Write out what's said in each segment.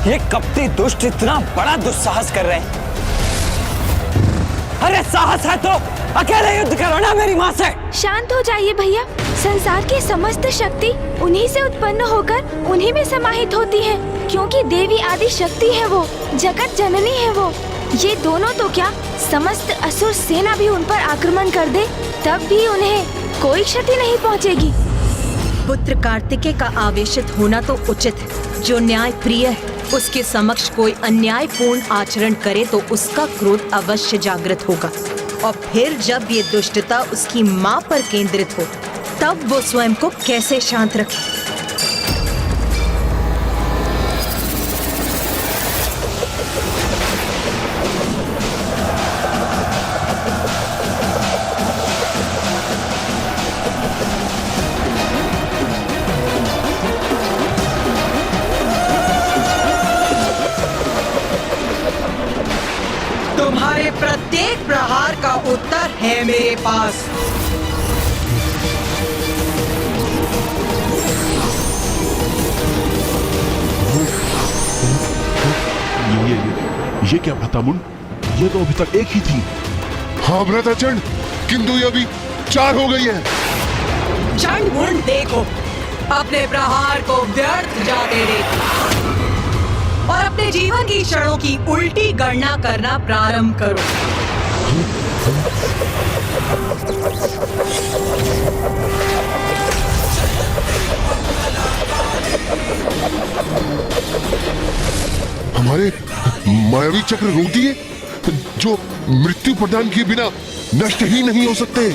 ये कपटी दुष्ट इतना बड़ा दुस्साहस कर रहे हैं। अरे साहस है तो अकेले युद्ध करो ना मेरी माँ से। शांत हो जाइए भैया। संसार की समस्त शक्ति उन्हीं से उत्पन्न होकर उन्हीं में समाहित होती है, क्योंकि देवी आदि शक्ति है वो, जगत जननी है वो। ये दोनों तो क्या, समस्त असुर सेना भी उन पर आक्रमण कर दे तब भी उन्हें कोई क्षति नहीं पहुंचेगी। पुत्र कार्तिकेय का आवेशित होना तो उचित है। जो न्याय प्रिय है उसके समक्ष कोई अन्यायपूर्ण आचरण करे तो उसका क्रोध अवश्य जागृत होगा, और फिर जब ये दुष्टता उसकी माँ पर केंद्रित हो तब वो स्वयं को कैसे शांत रखे। तुम्हारे प्रत्येक प्रहार का उत्तर है मेरे पास। ये क्या भ्रातामुंड, ये तो अभी तक एक ही थी। हाँ भ्राताचंड, किंतु ये अभी 4 हो गई है। चंडमुंड देखो, अपने प्रहार को व्यर्थ जाते देखो और अपने जीवन की क्षणों की उल्टी गणना करना प्रारंभ करो। हमारे मायावी चक्र रोक दिए, जो मृत्यु प्रदान किए बिना नष्ट ही नहीं हो सकते।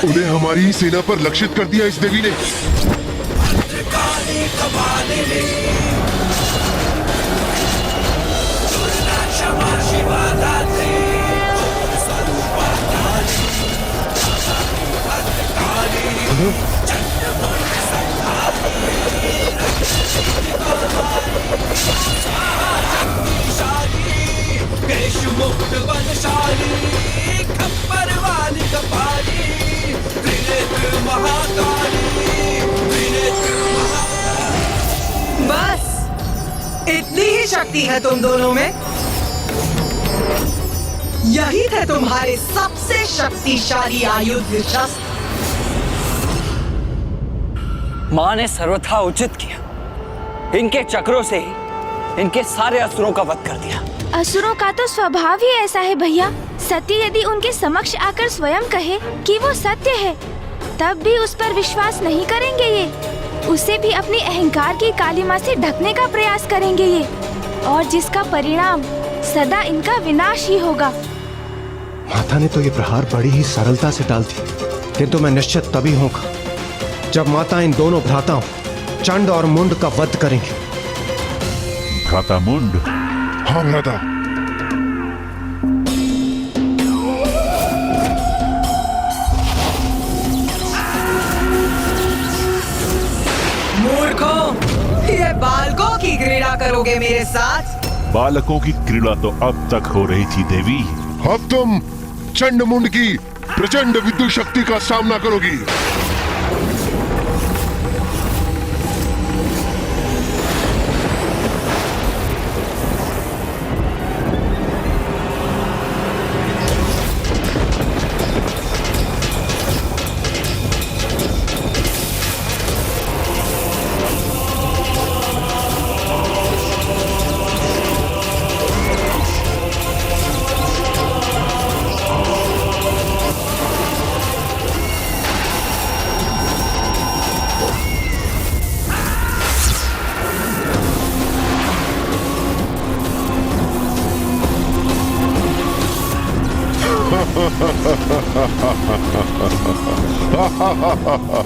उन्हें हमारी ही सेना पर लक्षित कर दिया इस देवी ने। बस इतनी ही शक्ति है तुम दोनों में। यही थे तुम्हारे सबसे शक्तिशाली आयुध शस्त्र। माँ ने सर्वथा उचित किया, इनके चक्रों से ही इनके सारे असुरों का वध कर दिया। असुरों का तो स्वभाव ही ऐसा है भैया। सत्य यदि उनके समक्ष आकर स्वयं कहे कि वो सत्य है, तब भी उस पर विश्वास नहीं करेंगे ये। उसे भी अपनी अहंकार की कालिमा से ढकने का प्रयास करेंगे ये, और जिसका परिणाम सदा इनका विनाश ही होगा। माता ने तो ये प्रहार बड़ी ही सरलता से डाल दी, किंतु मैं निश्चित तभी होगा जब माता इन दोनों भ्राताओं चंड और मुंड का वध करेंगे। भ्राता मुंड। हाँ भ्राता। मूर्खों, ये बालकों की क्रीड़ा करोगे मेरे साथ? बालकों की क्रीड़ा तो अब तक हो रही थी देवी। अब तुम चंडमुंड की प्रचंड विद्युत शक्ति का सामना करोगी।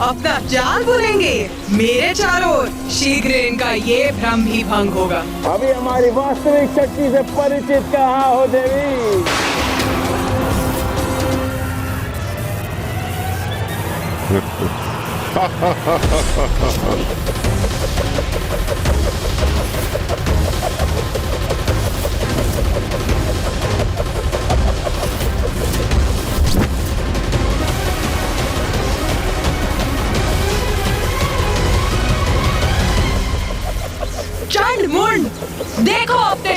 अपना चाल भूलेंगे मेरे चारों ओर। शीघ्र इनका ये भ्रम भी भंग होगा। अभी हमारी वास्तविक शक्ति से परिचित कहाँ हो देवी?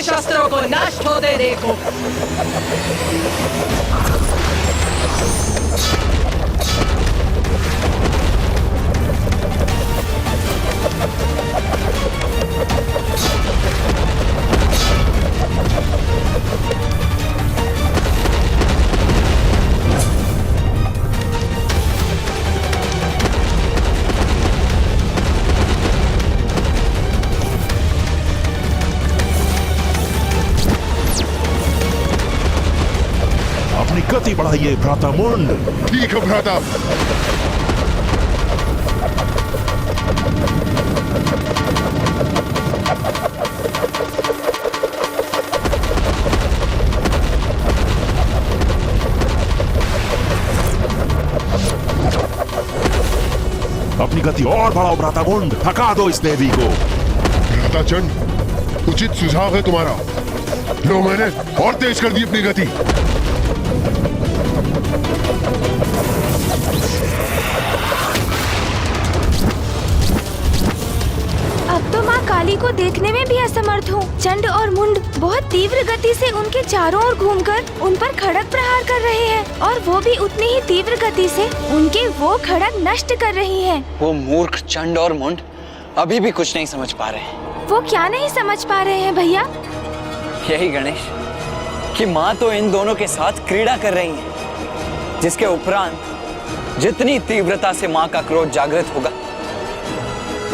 शस्त्रों को नष्ट होते देखो। अपनी गति बढ़ाइए भ्राता मुंड। ठीक है भ्राता। अपनी गति और बढ़ाओ भ्राता मुंड, थका दो इस देवी को। भ्राता चंड, उचित सुझाव है तुम्हारा। लो, मैंने और तेज कर दी अपनी गति। अब तो माँ काली को देखने में भी असमर्थ हूँ। चंड और मुंड बहुत तीव्र गति से उनके चारों ओर घूमकर उन पर खड़ग प्रहार कर रहे हैं, और वो भी उतनी ही तीव्र गति से उनके वो खड़ग नष्ट कर रही हैं। वो मूर्ख चंड और मुंड अभी भी कुछ नहीं समझ पा रहे हैं। वो क्या नहीं समझ पा रहे हैं भैया? यही गणेश कि माँ तो इन दोनों के साथ क्रीड़ा कर रही है, जिसके उपरांत जितनी तीव्रता से माँ का क्रोध जागृत होगा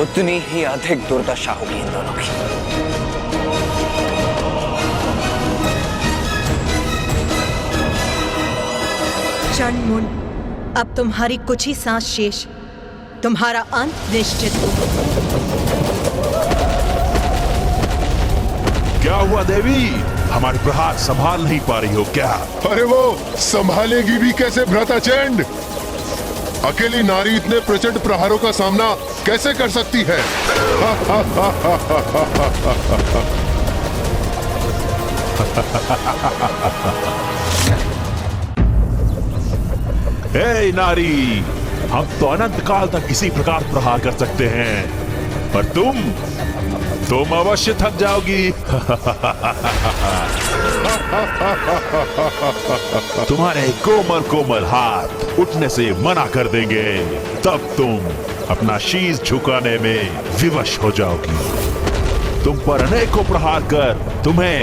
उतनी ही अधिक दुर्दशा होगी इन दोनों की। चंड मुंड, अब तुम्हारी कुछ ही सांस शेष, तुम्हारा अंत निश्चित हो। क्या हुआ देवी, हमारे प्रहार संभाल नहीं पा रही हो क्या? अरे वो संभालेगी भी कैसे भ्राता चंड? अकेली नारी इतने प्रचंड प्रहारों का सामना कैसे कर सकती है? हे नारी, हम तो अनंत काल तक इसी प्रकार प्रहार कर सकते हैं, पर तुम अवश्य थक जाओगी। तुम्हारे कोमल कोमल हाथ उठने से मना कर देंगे, तब तुम अपना शीश झुकाने में विवश हो जाओगी। तुम पर अनेकों प्रहार कर तुम्हें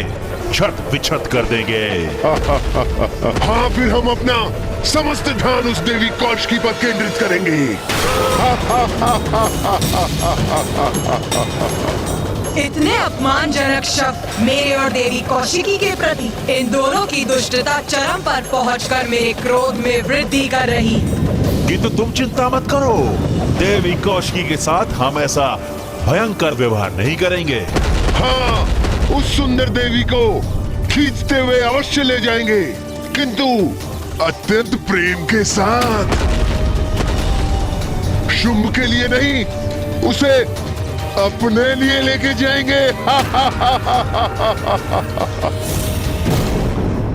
छत विछत कर देंगे। हाँ, फिर हम अपना समस्त ध्यान उस देवी कौशिकी पर केंद्रित करेंगे। इतने अपमानजनक शब्द मेरे और देवी कौशिकी के प्रति, इन दोनों की दुष्टता चरम पर पहुंचकर मेरे क्रोध में वृद्धि कर रही। किंतु तुम चिंता मत करो, देवी कौशिकी के साथ हम ऐसा भयंकर व्यवहार नहीं करेंगे। हाँ, उस सुंदर देवी को खींचते हुए अवश्य ले जाएंगे, किंतु अत्यंत प्रेम के साथ। शुंभ के लिए नहीं, उसे अपने लिए लेके जाएंगे।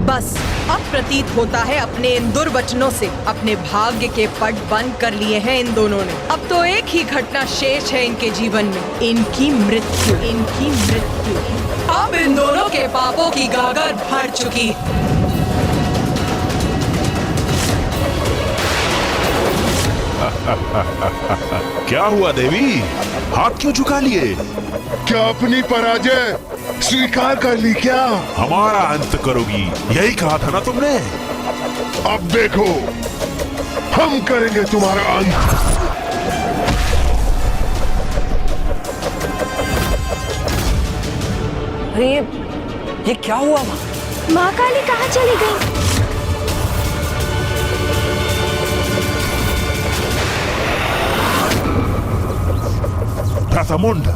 बस अब प्रतीत होता है अपने इन दुर्वचनों से अपने भाग्य के पट बंद कर लिए हैं इन दोनों ने। अब तो एक ही घटना शेष है इनके जीवन में, इनकी मृत्यु। इनकी मृत्यु। अब इन दोनों के पापों की गागर भर चुकी। क्या हुआ देवी, हाथ क्यों झुका लिए? क्या अपनी पराजय स्वीकार कर ली क्या? हमारा अंत करोगी, यही कहा था ना तुमने। अब देखो, हम करेंगे तुम्हारा अंत। अरे ये क्या हुआ माँ? माँ काली कहाँ चली गई? भ्राता मुंड,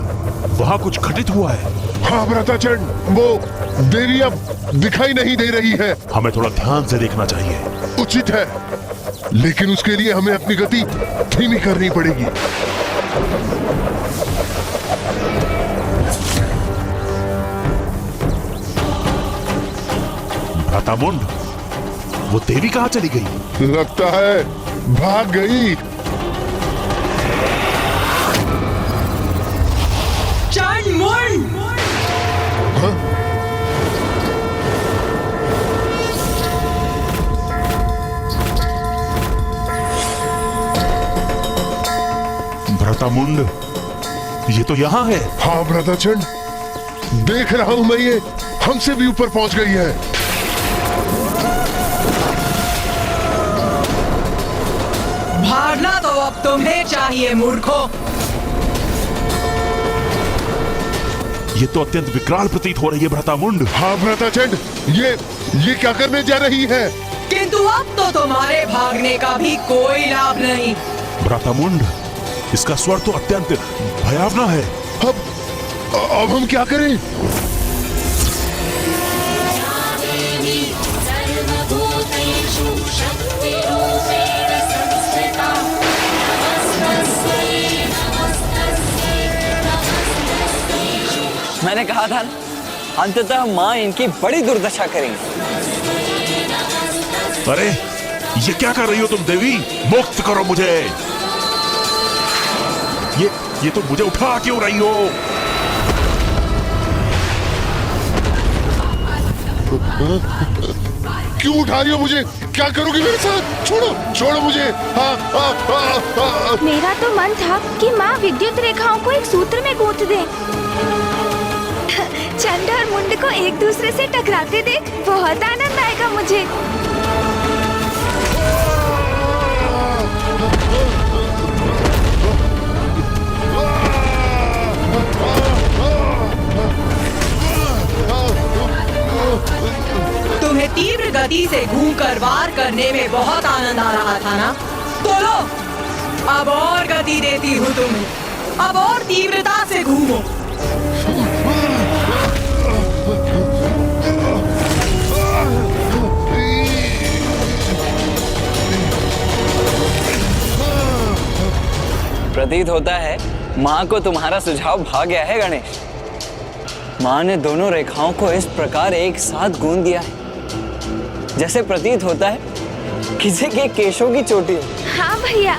वहाँ कुछ घटित हुआ है। हाँ भ्राता चंड, वो देवी अब दिखाई नहीं दे रही है। हमें थोड़ा ध्यान से देखना चाहिए। उचित है, लेकिन उसके लिए हमें अपनी गति धीमी करनी पड़ेगी। भ्राता मुंड, वो देवी कहाँ चली गई? लगता है भाग गई। चंड मुंड! भ्रातामुंड, ये तो यहाँ है। हाँ भ्राताचंड, देख रहा हूं मैं, ये हमसे भी ऊपर पहुंच गई है। भागना तो अब तुम्हें चाहिए मूर्खों। ये तो अत्यंत विकराल प्रतीत हो रही है भ्रातामुंड। हाँ भ्राताचंड, ये क्या करने जा रही है? किंतु अब तो तुम्हारे भागने का भी कोई लाभ नहीं। भ्रातामुंड, इसका स्वर तो अत्यंत भयावना है। अब हम क्या करें? मैंने कहा था ना, अंततः माँ इनकी बड़ी दुर्दशा करेंगी। अरे ये क्या कर रही हो तुम देवी? मुक्त करो मुझे। ये तो मुझे उठा क्यों रही हो? क्यों उठा रही हो मुझे? क्या करोगी मेरे साथ? छोड़ो मुझे। मेरा तो मन था कि माँ विद्युत रेखाओं को एक सूत्र में गूंथ दे। चंड और मुंड को एक दूसरे से टकराते देख बहुत आनंद आएगा मुझे। तुम्हें तीव्र गति से घूमकर वार करने में बहुत आनंद आ रहा था ना? तो लो, अब और गति देती हूँ तुम्हें। अब और तीव्रता से घूमो। प्रतीत होता है माँ को तुम्हारा सुझाव भा गया है गणेश। माँ ने दोनों रेखाओं को इस प्रकार एक साथ गूंथ दिया है जैसे प्रतीत होता है किसी के केशों की चोटी। हाँ भैया।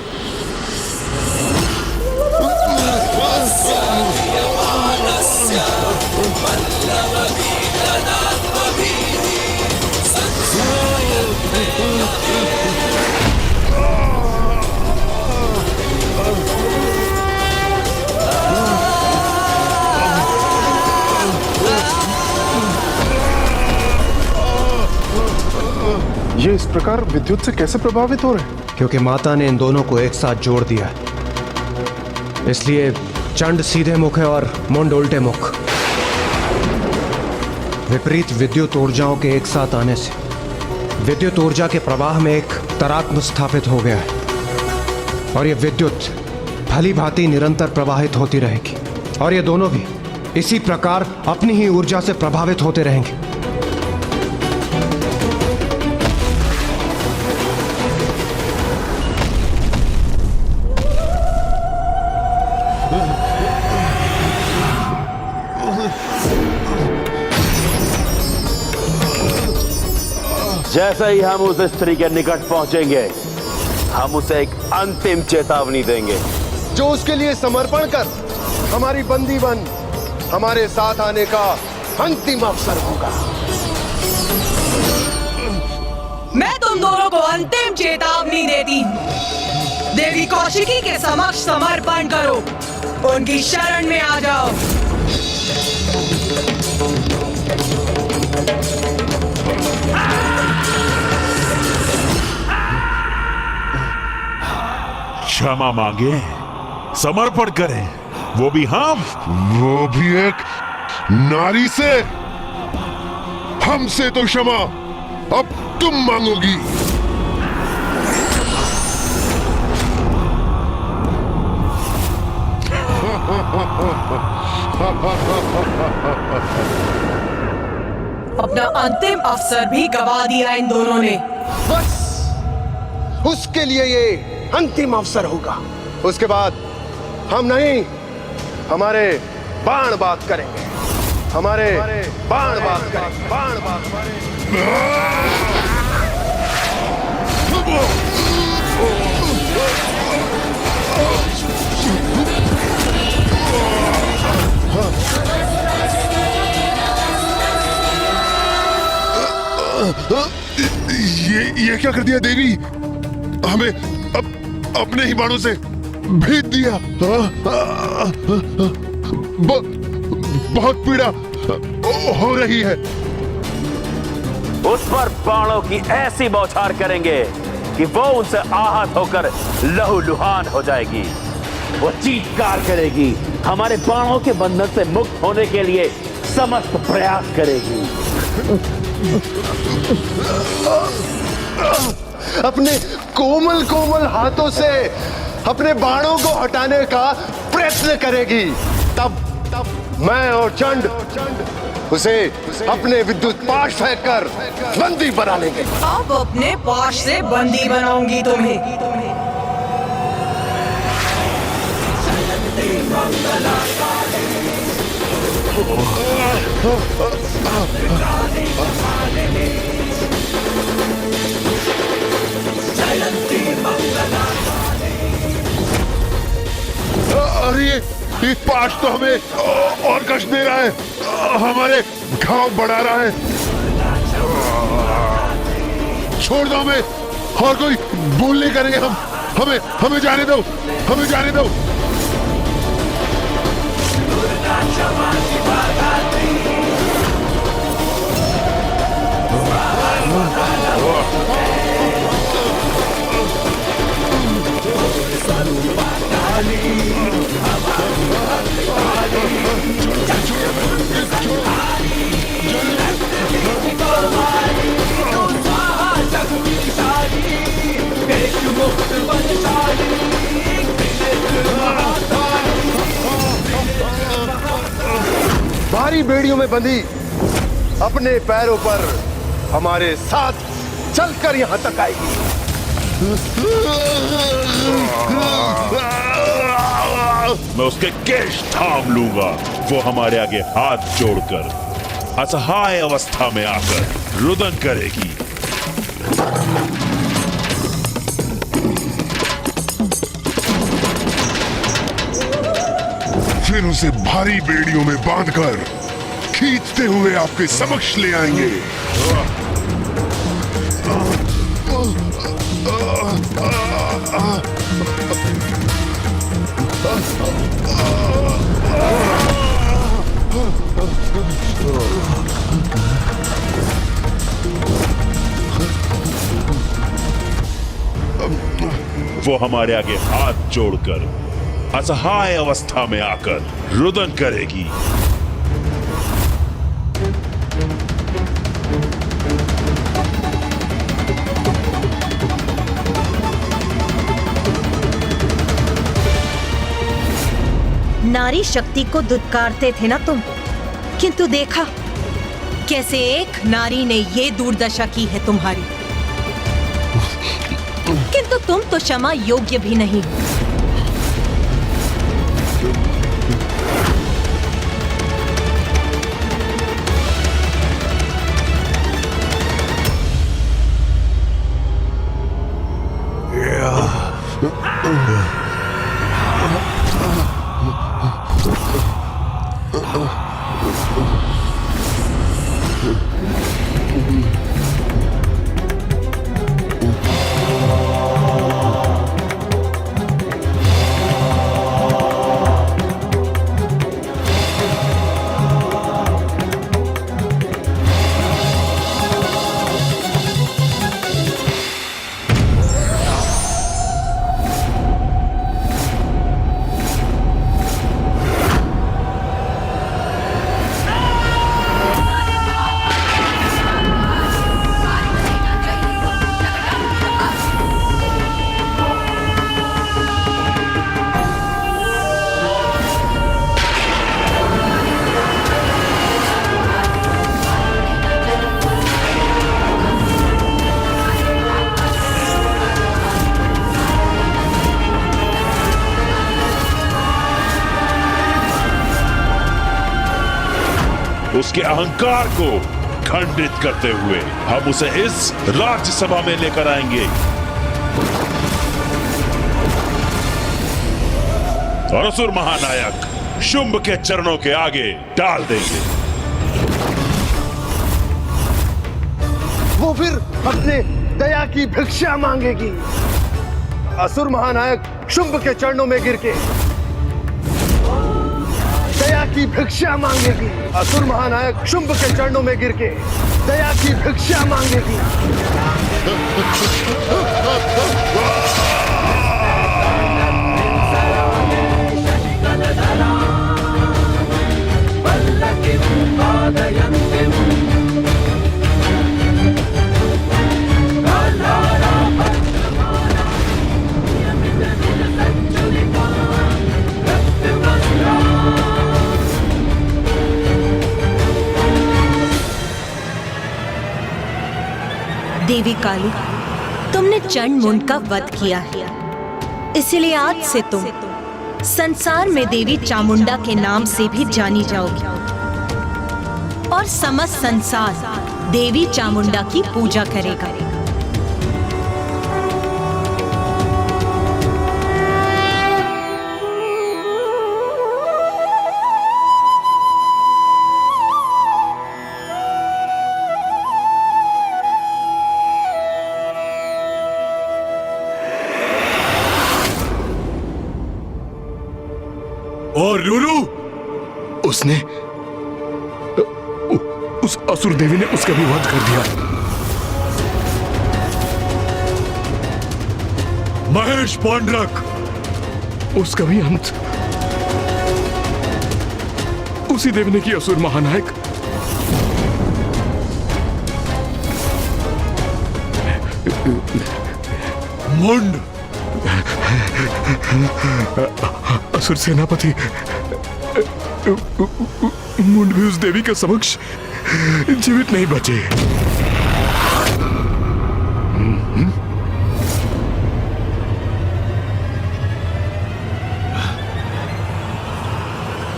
ये इस प्रकार विद्युत से कैसे प्रभावित हो रहे हैं? क्योंकि माता ने इन दोनों को एक साथ जोड़ दिया है, इसलिए चंड सीधे मुख है और मुंड उल्टे मुख। विपरीत विद्युत ऊर्जाओं के एक साथ आने से विद्युत ऊर्जा के प्रवाह में एक तरात्म स्थापित हो गया है और ये विद्युत भली भांति निरंतर प्रवाहित होती रहेगी और ये दोनों भी इसी प्रकार अपनी ही ऊर्जा से प्रभावित होते रहेंगे। जैसे ही हम उस स्त्री के निकट पहुंचेंगे, हम उसे एक अंतिम चेतावनी देंगे जो उसके लिए समर्पण कर हमारी बंदी बन हमारे साथ आने का अंतिम अवसर होगा। मैं तुम दोनों को अंतिम चेतावनी देती हूँ। देवी कौशिकी के समक्ष समर्पण करो, उनकी शरण में आ जाओ। क्षमा मांगे, समर्पण करें, वो भी हम। वो भी एक नारी से? हमसे तो क्षमा अब तुम मांगोगी। अपना अंतिम अवसर भी गवा दिया इन दोनों ने। बस उसके लिए ये अंतिम अवसर होगा। उसके बाद हम नहीं, हमारे बाण बात करेंगे। हमारे बाण बात करेंगे। बाण बात ये क्या कर दिया देवी? हमें अपने ही बाणों से भेद दिया। बहुत पीड़ा हो रही है। उस पर बाणों की ऐसी बौछार करेंगे कि वो उनसे आहत होकर लहूलुहान हो जाएगी। वो चीत्कार करेगी, हमारे बाणों के बंधन से मुक्त होने के लिए समस्त प्रयास करेगी। अपने कोमल कोमल हाथों से अपने बाणों को हटाने का प्रयत्न करेगी। तब मैं और चंड उसे अपने विद्युत पाश फेंककर बंदी बना लेंगे। अब अपने पाश से बंदी बनाऊंगी तुम्हें। अरे ये पाश तो हमें और कष्ट दे रहा है, हमारे घाव बढ़ा रहा है। छोड़ दो हमें, और कोई भूल नहीं करेंगे हम। हमें जाने दो, हमें जाने दो। भारी बेड़ियों में बंधी अपने पैरों पर हमारे साथ चलकर यहां तक आएगी। मैं उसके केश थाम लूंगा। वो हमारे आगे हाथ जोड़कर असहाय अवस्था में आकर रुदन करेगी। फिर उसे भारी बेड़ियों में बांधकर खींचते हुए आपके समक्ष ले आएंगे। वो हमारे आगे हाथ जोड़कर असहाय अवस्था में आकर रुदन करेगी। नारी शक्ति को दुत्कारते थे ना तुम, किंतु देखा कैसे एक नारी ने ये दुर्दशा की है तुम्हारी। किंतु तुम तो क्षमा योग्य भी नहीं। उसके अहंकार को खंडित करते हुए हम उसे इस राज्यसभा में लेकर आएंगे और असुर महानायक शुंभ के चरणों के आगे डाल देंगे। वो फिर अपने दया की भिक्षा मांगेगी। असुर महानायक शुंभ के चरणों में गिर के दया की भिक्षा मांगेगी। असुर महानायक शुंभ के चरणों में गिर के दया की भिक्षा मांगेगी। देवी काली, तुमने चंड मुंड का वध किया है, इसलिए आज से तुम संसार में देवी चामुंडा के नाम से भी जानी जाओगी और समस्त संसार देवी चामुंडा की पूजा करेगा। और लूलू, उसने उस असुर देवी ने उसका भी वध कर दिया। महेश पांडरक, उसका भी अंत उसी देवी ने किया। असुर महानायक मुंड, असुर सेनापति मुंड भी उस देवी के समक्ष जीवित नहीं बचे।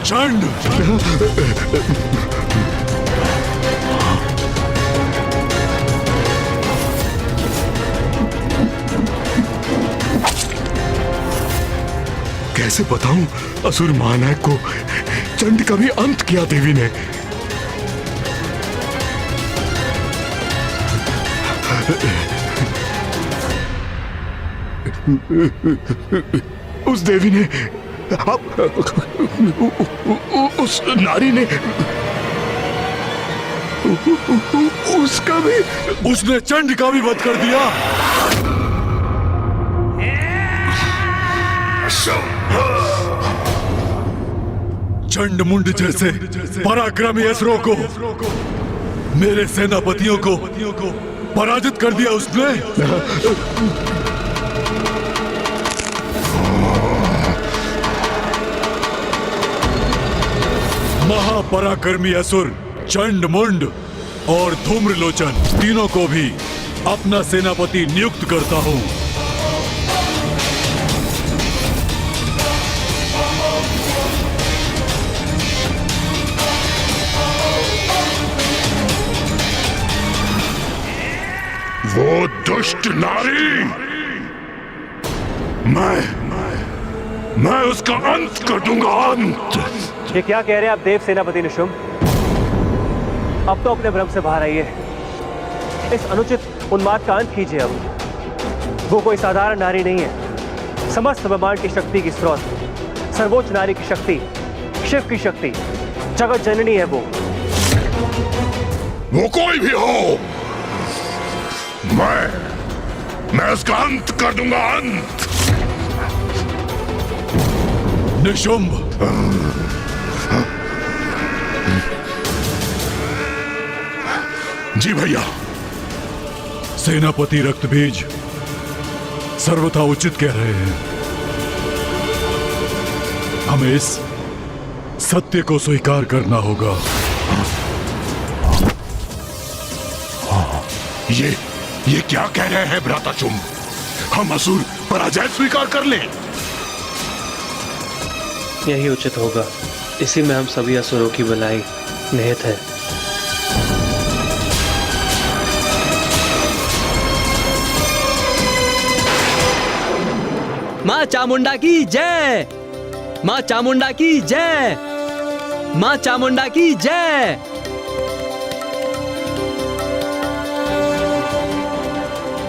चंड, कैसे बताऊं असुर महानायक को चंड का भी अंत किया देवी ने। उस देवी ने, उस नारी ने, उसका भी, उसने चंड का भी वध कर दिया। चंड मुंड जैसे पराक्रमी असुरों को, मेरे सेनापतियों को पराजित कर दिया उसने। महापराक्रमी असुर चंड मुंड और धूम्रलोचन तीनों को भी अपना सेनापति नियुक्त करता हूं। वो दुष्ट नारी, मैं उसका अंत कर दूंगा, अंत। ये क्या कह रहे हैं आप देव सेनापति निशुंभ? अब तो अपने भ्रम से बाहर आइए। इस अनुचित उन्माद का अंत कीजिए। अब वो कोई साधारण नारी नहीं है, समस्त ब्रह्मांड की शक्ति की स्रोत, सर्वोच्च नारी की शक्ति, शिव की शक्ति, जगत जननी है वो कोई भी हो, मैं उसका अंत कर दूंगा, अंत। निशुंभ, जी भैया। सेनापति रक्तबीज सर्वथा उचित कह रहे हैं। हमें इस सत्य को स्वीकार करना होगा। ये क्या कह रहे हैं भ्राताचुंब? हम असुर पराजय स्वीकार कर लें? यही उचित होगा। इसी में हम सभी असुरों की भलाई निहित है। माँ चामुंडा की जय, माँ चामुंडा की जय, माँ चामुंडा की जय।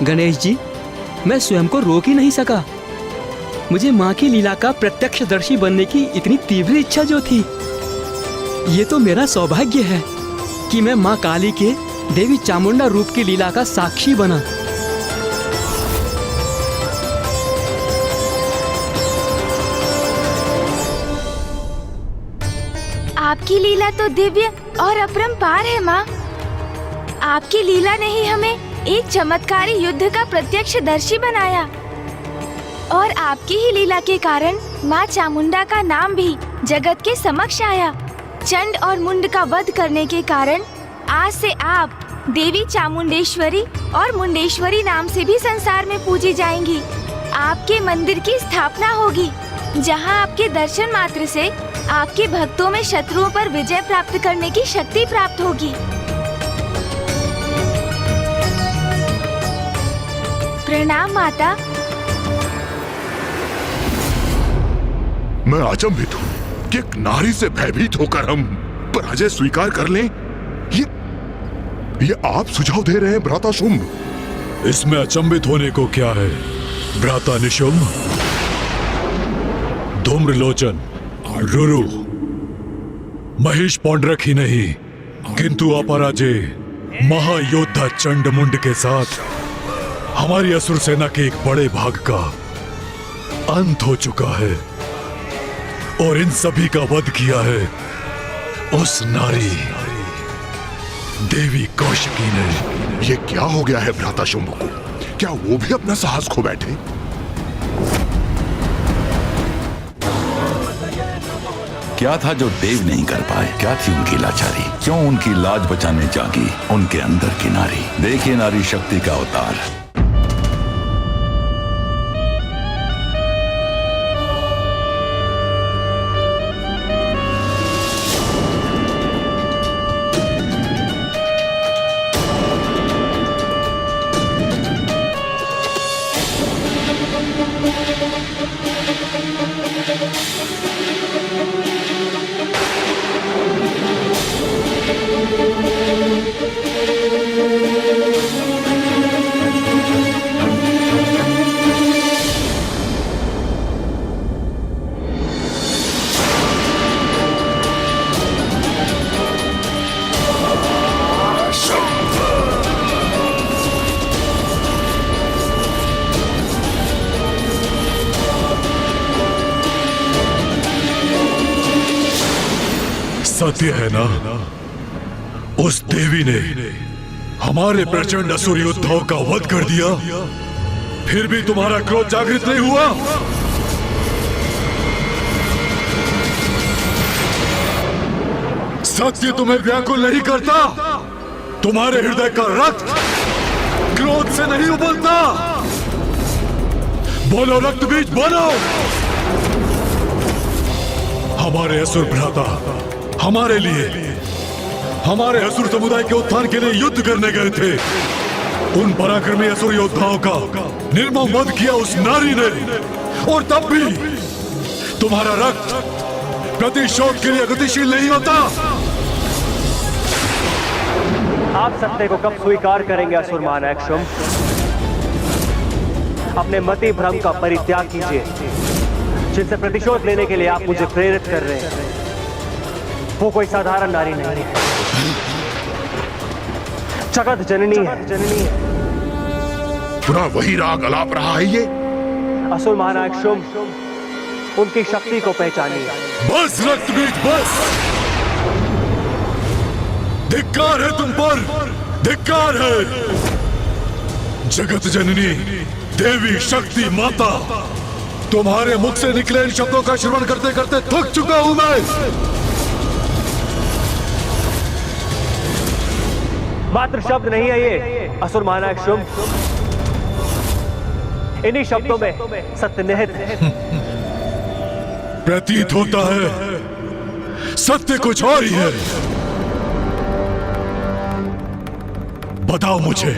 गणेश जी, मैं स्वयं को रोक ही नहीं सका। मुझे माँ की लीला का प्रत्यक्षदर्शी बनने की इतनी तीव्र इच्छा जो थी, ये तो मेरा सौभाग्य है कि मैं माँ काली के देवी चामुंडा रूप की लीला का साक्षी बना। आपकी लीला तो दिव्य और अपरंपार है माँ। आपकी लीला ने ही हमें एक चमत्कारी युद्ध का प्रत्यक्षदर्शी बनाया और आपकी ही लीला के कारण माँ चामुंडा का नाम भी जगत के समक्ष आया। चंड और मुंड का वध करने के कारण आज से आप देवी चामुंडेश्वरी और मुंडेश्वरी नाम से भी संसार में पूजी जाएंगी। आपके मंदिर की स्थापना होगी जहां आपके दर्शन मात्र से आपके भक्तों में शत्रुओं पर विजय प्राप्त करने की शक्ति प्राप्त होगी। प्रणाम माता। मैं अचंभित हूँ कि एक नारी से भयभीत होकर हम पराजय स्वीकार कर लें। ये आप सुझाव दे रहे हैं भ्राता शुंभ? इसमें अचंभित होने को क्या है भ्राता निशुंभ? धूम्रलोचन, रुरु, महेश पौंड्रक ही नहीं किंतु अपराजय महायोद्धा चंडमुंड के साथ हमारी असुर सेना के एक बड़े भाग का अंत हो चुका है और इन सभी का वध किया है उस नारी देवी कौशिकी ने। ये क्या हो गया है भ्राता शुंभ को? क्या वो भी अपना साहस खो बैठे? क्या था जो देव नहीं कर पाए? क्या थी उनकी लाचारी? क्यों उनकी लाज बचाने जागी उनके अंदर की नारी? देखिए नारी शक्ति का अवतार। सत्य है ना, उस देवी ने हमारे प्रचंड असुर योद्धाओं का वध कर दिया, फिर भी तुम्हारा क्रोध जागृत नहीं हुआ? सत्य तुम्हें व्याकुल नहीं करता? तुम्हारे हृदय का रक्त क्रोध से नहीं उबलता? बोलो रक्त बीज बोलो। हमारे असुर भ्राता हमारे लिए, हमारे असुर समुदाय के उत्थान के लिए युद्ध करने गए थे। उन पराक्रमी असुर योद्धाओं का निर्मम वध किया उस नारी ने, और तब भी तुम्हारा रक्त प्रतिशोध के लिए गतिशील नहीं होता। आप सत्य को कब स्वीकार करेंगे असुर महानायक शुंभ? अपने मति भ्रम का परित्याग कीजिए, जिनसे प्रतिशोध लेने के लिए आप मुझे प्रेरित कर रहे हैं। वो कोई साधारण नारी नहीं है, जगत जननी है। पुनः वही राग अलाप रहा है ये। असुर महानायक शुंभ, उनकी शक्ति को पहचानिए। बस रक्तबीज बस। धिक्कार है तुम पर, धिक्कार है। जगत जननी देवी शक्ति माता, तुम्हारे मुख से निकले इन शब्दों का श्रवण करते करते थक चुका हूं मैं। मात्र शब्द नहीं है ये असुर महानायक शुंभ, इन्हीं शब्दों में सत्य निहित है। प्रतीत होता है सत्य कुछ और ही है। बताओ मुझे,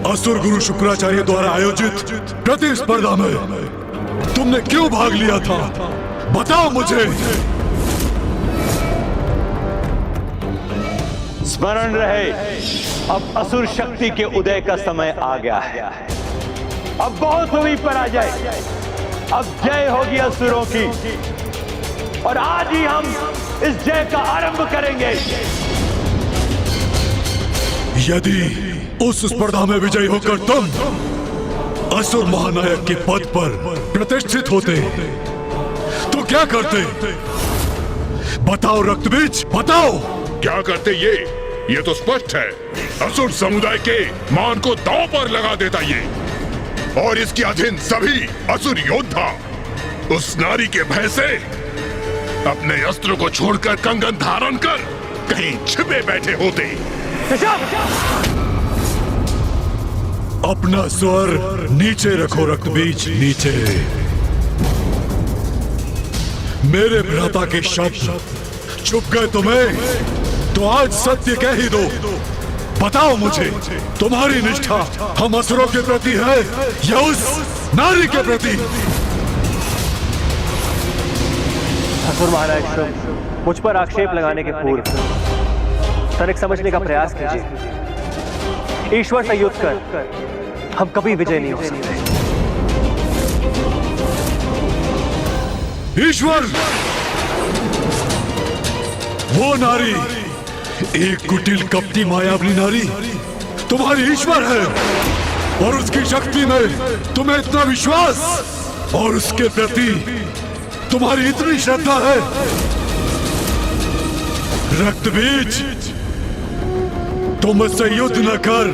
असुर गुरु शुक्राचार्य द्वारा आयोजित प्रतिस्पर्धा में तुमने क्यों भाग लिया था? बताओ मुझे। स्मरण रहे, अब असुर शक्ति के उदय का समय आ गया है। अब बहुत हुई पराजय, अब जय होगी असुरों की, और आज ही हम इस जय का आरंभ करेंगे। यदि उस स्पर्धा में विजयी होकर तुम असुर महानायक के पद पर प्रतिष्ठित होते तो क्या करते? बताओ रक्तबीज, बताओ। क्या करते ये तो स्पष्ट है। असुर समुदाय के मान को दांव पर लगा देता ये, और इसके अधीन सभी असुर योद्धा उस नारी के भय से अपने अस्त्रों को छोड़कर कंगन धारण कर कहीं छिपे बैठे होते। अपना स्वर नीचे रखो रक्तबीज, नीचे। मेरे भ्राता के शब्द छुप गए तुम्हें, तो आज सत्य कह ही दो। बताओ मुझे, तुम्हारी निष्ठा हम असुरों के प्रति है या उस नारी के प्रति? असुर महाराज शुंभ, मुझ पर आक्षेप लगाने के पूर्व तनिक समझने का प्रयास कीजिए। ईश्वर से युद्ध कर हम कभी विजय नहीं हो सकते। ईश्वर, वो नारी, एक कुटिल कपटी मायावी नारी तुम्हारी ईश्वर है, और उसकी शक्ति में तुम्हें इतना विश्वास और उसके प्रति तुम्हारी इतनी श्रद्धा है। रक्तबीज, तुम मुझसे युद्ध न कर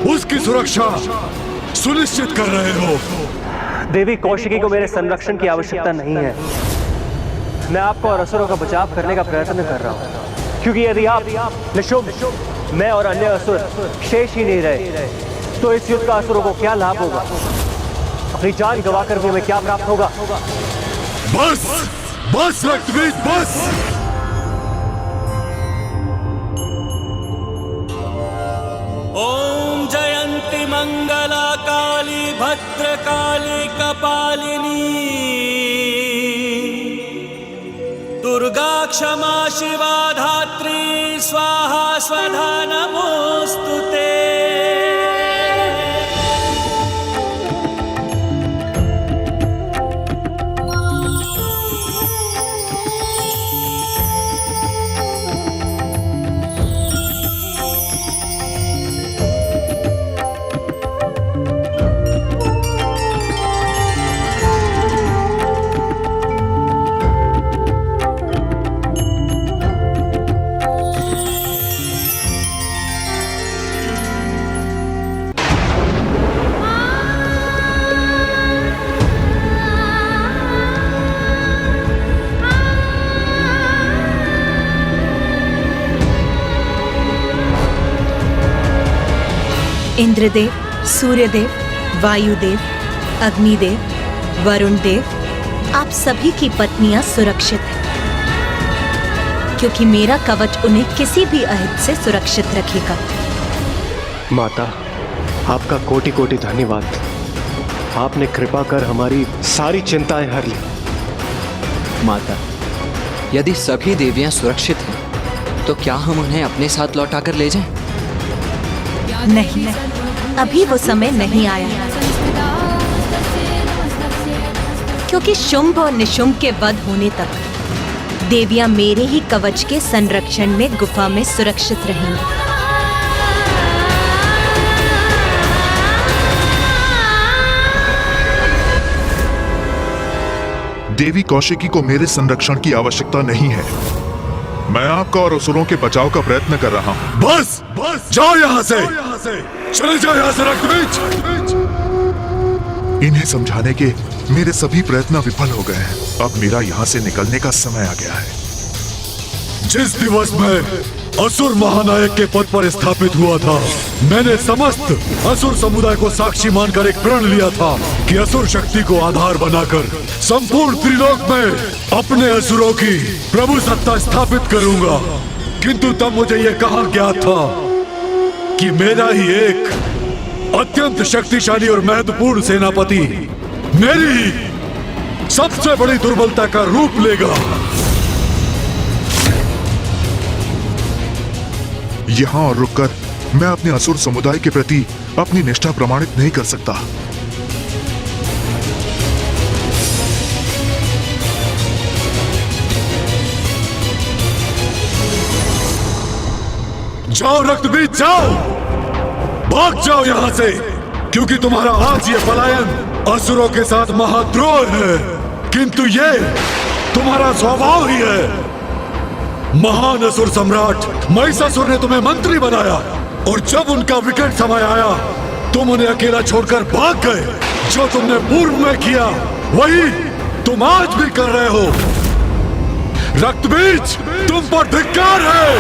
उसकी सुरक्षा सुनिश्चित कर रहे हो। देवी कौशिकी को मेरे संरक्षण की आवश्यकता नहीं है। मैं आपको और असुरों का बचाव करने का प्रयत्न कर रहा हूं, क्योंकि यदि आप निशुंभ, मैं और अन्य असुर शेष ही नहीं रहे तो इस युद्ध का असुरों को क्या लाभ होगा? अपनी जान गंवाकर भी हमें क्या प्राप्त होगा? बस बस रक्तबीज, बस। ओम जयंती मंगला काली भद्रकाली कपालिनी, दुर्गा क्षमा शिवा धात्री स्वाहा स्वधा नमोस्तुते। इंद्रदेव, सूर्यदेव, वायुदेव, अग्निदेव, वरुण देव, आप सभी की पत्नियां सुरक्षित हैं, क्योंकि मेरा कवच उन्हें किसी भी अहित से सुरक्षित रखेगा। माता, आपका कोटि कोटि धन्यवाद। आपने कृपा कर हमारी सारी चिंताएं हर ली। माता, यदि सभी देवियां सुरक्षित हैं, तो क्या हम उन्हें अपने साथ लौटाकर ले जाएं? नहीं, अभी वो समय नहीं आया, क्योंकि शुंभ और निशुंभ के वध होने तक देवियां मेरे ही कवच के संरक्षण में गुफा में सुरक्षित रहेंगी। देवी कौशिकी को मेरे संरक्षण की आवश्यकता नहीं है। मैं आपका और असुरों के बचाव का प्रयत्न कर रहा हूँ। बस बस, जाओ यहाँ से, चले जाओ यहाँ से रक्तबीज। इन्हें समझाने के मेरे सभी प्रयत्न विफल हो गए हैं। अब मेरा यहाँ से निकलने का समय आ गया है। जिस दिवस में असुर महानायक के पद पर स्थापित हुआ था, मैंने समस्त असुर समुदाय को साक्षी मानकर एक प्रण लिया था कि असुर शक्ति को आधार बनाकर संपूर्ण त्रिलोक में अपने असुरों की प्रभु सत्ता स्थापित करूंगा। किंतु तब मुझे यह कहा गया था कि मेरा ही एक अत्यंत शक्तिशाली और महत्वपूर्ण सेनापति मेरी ही सबसे बड़ी दुर्बलता का रूप लेगा। यहाँ और रुककर मैं अपने असुर समुदाय के प्रति अपनी निष्ठा प्रमाणित नहीं कर सकता। जाओ रक्तबीज जाओ, भाग जाओ यहाँ से, क्योंकि तुम्हारा आज ये पलायन असुरों के साथ महाद्रोह है, किंतु ये तुम्हारा स्वभाव ही है। महान असुर सम्राट महिषासुर ने तुम्हें मंत्री बनाया और जब उनका विकट समय आया तुम उन्हें अकेला छोड़कर भाग गए। जो तुमने पूर्व में किया वही तुम आज भी कर रहे हो। रक्तबीज, तुम पर धिक्कार है।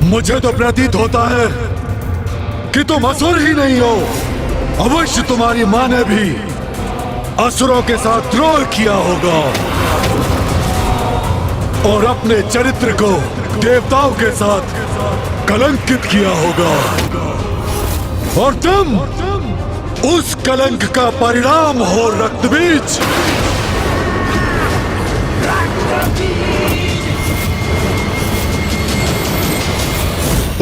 मुझे तो प्रतीत होता है कि तुम असुर ही नहीं हो। अवश्य तुम्हारी मां ने भी असुरों के साथ द्रोह किया होगा और अपने चरित्र को देवताओं के साथ कलंकित किया होगा, और तुम उस कलंक का परिणाम हो रक्तबीज।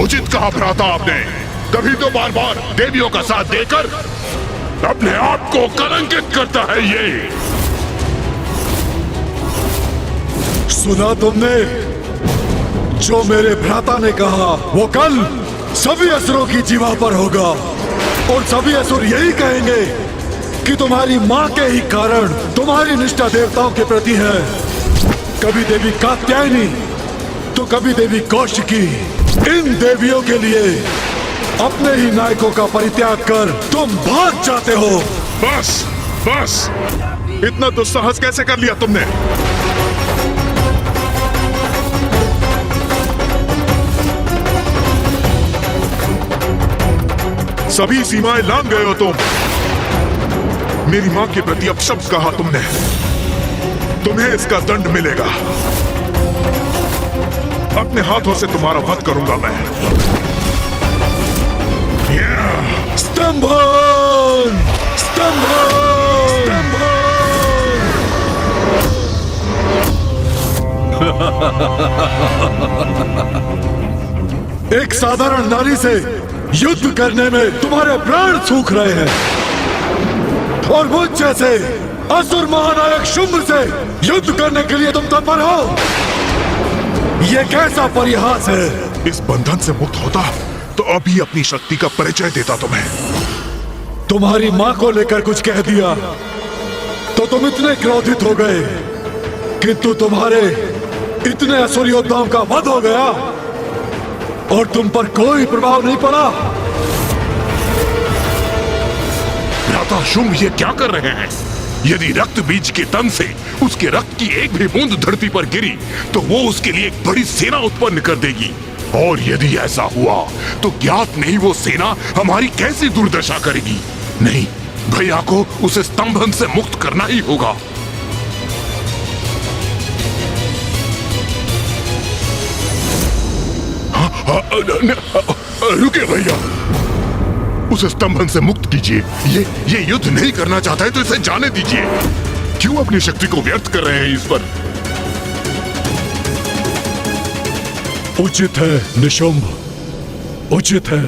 उचित कहा भ्राता आपने, तभी तो बार बार देवियों का साथ देकर अपने आप को कलंकित करता है ये। सुना तुमने जो मेरे भ्राता ने कहा, वो कल सभी असुरों की जीवा पर होगा और सभी असुर यही कहेंगे कि तुम्हारी मां के ही कारण तुम्हारी निष्ठा देवताओं के प्रति है। कभी देवी कात्यायनी तो कभी देवी कौशिकी। इन देवियों के लिए अपने ही नायकों का परित्याग कर तुम भाग जाते हो। बस बस, इतना दुस्साहस कैसे कर लिया तुमने? सभी सीमाएं लांघ गए हो तुम। मेरी मां के प्रति अपशब्द कहा तुमने, तुम्हें इसका दंड मिलेगा। अपने हाथों से तुम्हारा वध करूंगा मैं। स्तंभन! स्तंभन! एक साधारण नारी से युद्ध करने में तुम्हारे प्राण सूख रहे हैं और मुझ जैसे असुर महानायक शुंभ से युद्ध करने के लिए तुम तत्पर हो। यह कैसा परिहास है? इस बंधन से मुक्त होता तो अभी अपनी शक्ति का परिचय देता तुम्हें। तुम्हारी मां को लेकर कुछ कह दिया तो तुम इतने क्रोधित हो गए, किंतु तुम्हारे इतने असुर योद्धाओं का वध हो गया और तुम पर कोई प्रभाव नहीं पड़ा। भ्राता शुंभ ये क्या कर रहे हैं? यदि रक्त बीज के तन से उसके रक्त की एक भी बूंद धरती पर गिरी तो वो उसके लिए एक बड़ी सेना उत्पन्न कर देगी, और यदि ऐसा हुआ तो ज्ञात नहीं वो सेना हमारी कैसी दुर्दशा करेगी। नहीं, भैया को उसे स्तंभन से मुक्त करना ही होगा। रुके भैया, उसे स्तंभन से मुक्त कीजिए। ये युद्ध नहीं करना चाहता है तो इसे जाने दीजिए। क्यों अपनी शक्ति को व्यर्थ कर रहे हैं इस पर? उचित है निशुंभ, उचित है।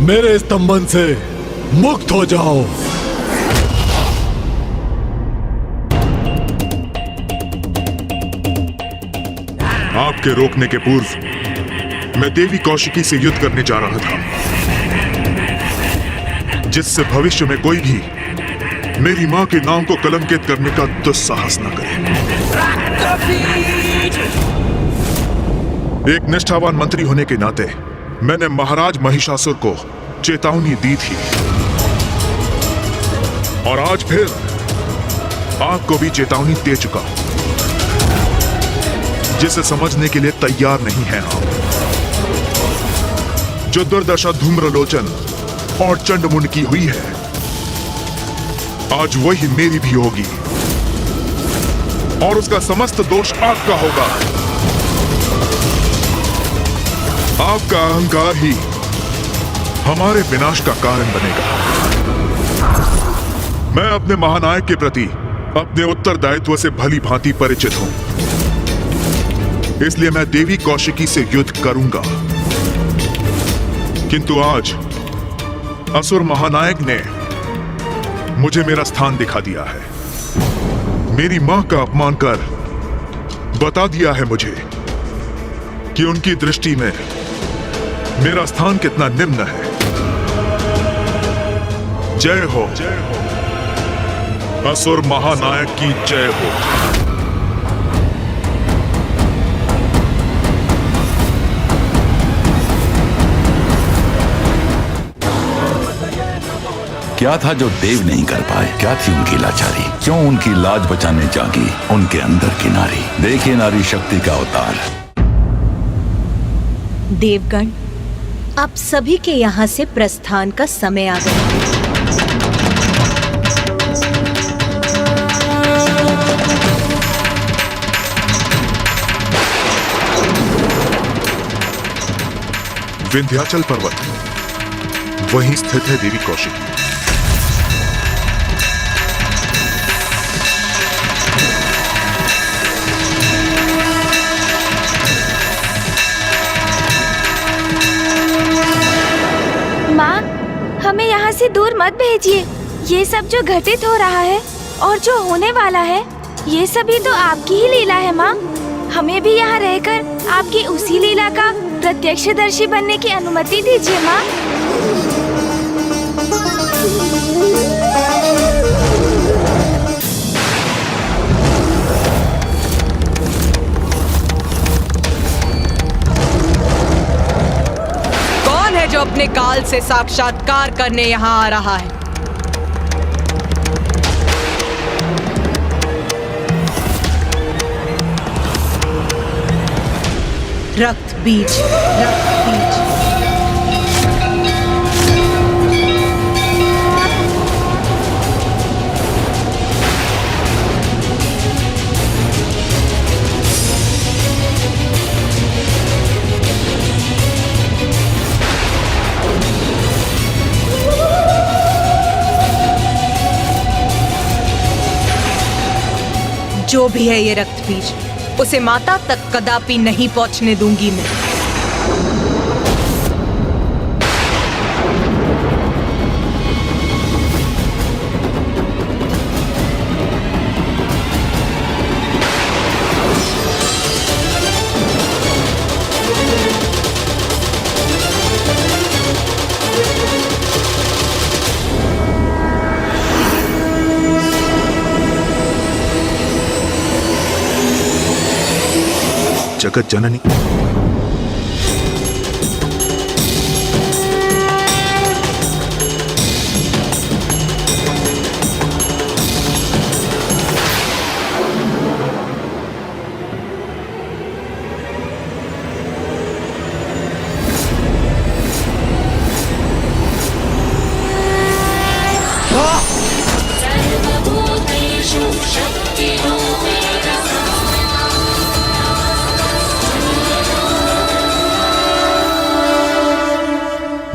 मेरे स्तंभन से मुक्त हो जाओ। आपके रोकने के पूर्व मैं देवी कौशिकी से युद्ध करने जा रहा था, जिससे भविष्य में कोई भी मेरी मां के नाम को कलंकित करने का दुस्साहस न करे। एक निष्ठावान मंत्री होने के नाते मैंने महाराज महिषासुर को चेतावनी दी थी, और आज फिर आपको भी चेतावनी दे चुका हूं, जिसे समझने के लिए तैयार नहीं हैं आप। जो दुर्दशा धूम्रलोचन और चंडमुंड की हुई है, आज वही मेरी भी होगी, और उसका समस्त दोष आपका होगा। आपका अहंकार ही हमारे विनाश का कारण बनेगा। मैं अपने महानायक के प्रति अपने उत्तरदायित्व से भली भांति परिचित हूं, इसलिए मैं देवी कौशिकी से युद्ध करूंगा। किंतु आज असुर महानायक ने मुझे मेरा स्थान दिखा दिया है। मेरी मां का अपमान कर बता दिया है मुझे कि उनकी दृष्टि में मेरा स्थान कितना निम्न है। जय हो, असुर महानायक की जय हो। क्या था जो देव नहीं कर पाए? क्या थी उनकी लाचारी? क्यों उनकी लाज बचाने जागी उनके अंदर की नारी? देखिए नारी शक्ति का अवतार। देवगण, आप सभी के यहाँ से प्रस्थान का समय आ गया। विंध्याचल पर्वत, वहीं स्थित है देवी कौशिकी। माँ, हमें यहाँ से दूर मत भेजिए। ये सब जो घटित हो रहा है और जो होने वाला है, ये सभी तो आपकी ही लीला है माँ। हमें भी यहाँ रहकर आपकी उसी लीला का प्रत्यक्षदर्शी बनने की अनुमति दीजिए माँ। कौन है जो अपने काल से साक्षात्कार करने यहाँ आ रहा है? रक्त बीज, रक्त बीज। जो भी है ये रक्त बीज, उसे माता तक कदापि नहीं पहुंचने दूंगी मैं। जगत जननी,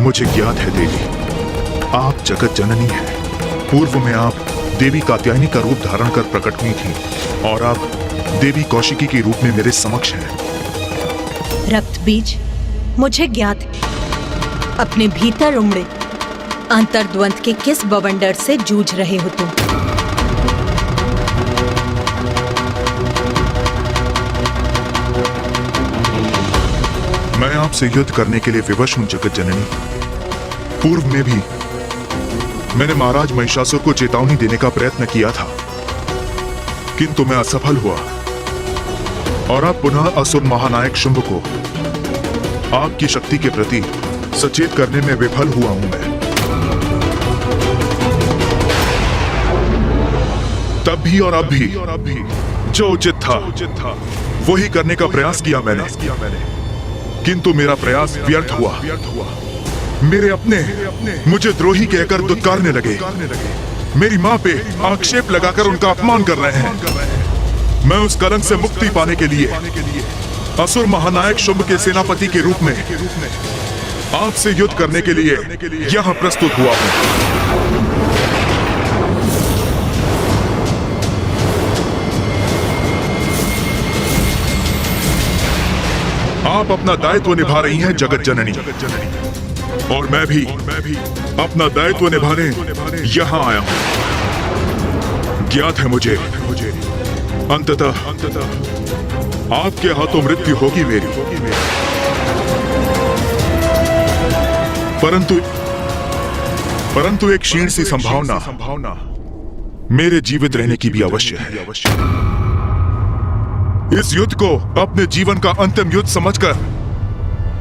मुझे ज्ञात है देवी, आप जगत जननी हैं। पूर्व में आप देवी कात्यायनी का रूप धारण कर प्रकट हुई थी और आप देवी कौशिकी के रूप में मेरे समक्ष हैं। रक्त बीज, मुझे ज्ञात है अपने भीतर उमड़े अंतर्द्वंद के किस बवंडर से जूझ रहे हो तुम। मैं आपसे युद्ध करने के लिए विवश हूं जगत जननी। पूर्व में भी मैंने महाराज महिषासुर को चेतावनी देने का प्रयत्न किया था, किंतु मैं असफल हुआ और अब पुनः असुर महानायक शुंभ को आपकी शक्ति के प्रति सचेत करने में विफल हुआ हूं मैं। तब भी और अब भी जो उचित था वही करने का प्रयास किया मैंने, किंतु मेरा प्रयास व्यर्थ हुआ। मेरे अपने मुझे द्रोही कहकर दुत्कारने लगे, मेरी मां पे आक्षेप लगाकर उनका अपमान कर रहे हैं। मैं उस कलंक से मुक्ति पाने के लिए असुर महानायक शुंभ के सेनापति के रूप में आपसे युद्ध करने के लिए यहां प्रस्तुत हुआ हूं। आप अपना दायित्व निभा रही हैं जगत जननी, और मैं भी अपना दायित्व निभाने यहां आया हूं। ज्ञात है मुझे अंततः आपके हाथों मृत्यु होगी मेरी, परंतु एक क्षीण सी संभावना मेरे जीवित रहने की भी अवश्य है। इस युद्ध को अपने जीवन का अंतिम युद्ध समझकर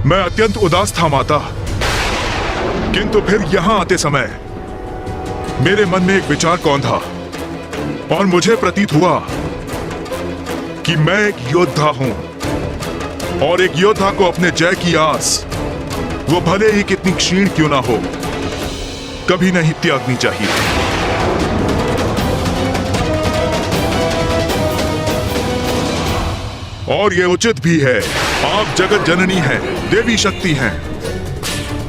मैं अत्यंत उदास था माता, किंतु फिर यहां आते समय मेरे मन में एक विचार कौंधा और मुझे प्रतीत हुआ कि मैं एक योद्धा हूं और एक योद्धा को अपने जय की आस, वो भले ही कितनी क्षीण क्यों ना हो, कभी नहीं त्यागनी चाहिए। और ये उचित भी है, आप जगत जननी हैं, देवी शक्ति हैं,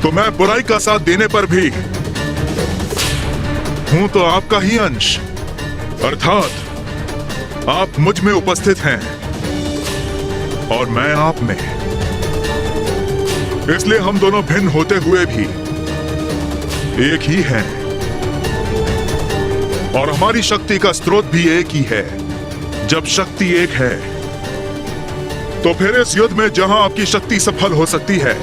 तो मैं बुराई का साथ देने पर भी हूं तो आपका ही अंश, अर्थात आप मुझ में उपस्थित हैं और मैं आप में। इसलिए हम दोनों भिन्न होते हुए भी एक ही हैं और हमारी शक्ति का स्रोत भी एक ही है। जब शक्ति एक है तो फिर इस युद्ध में जहां आपकी शक्ति सफल हो सकती है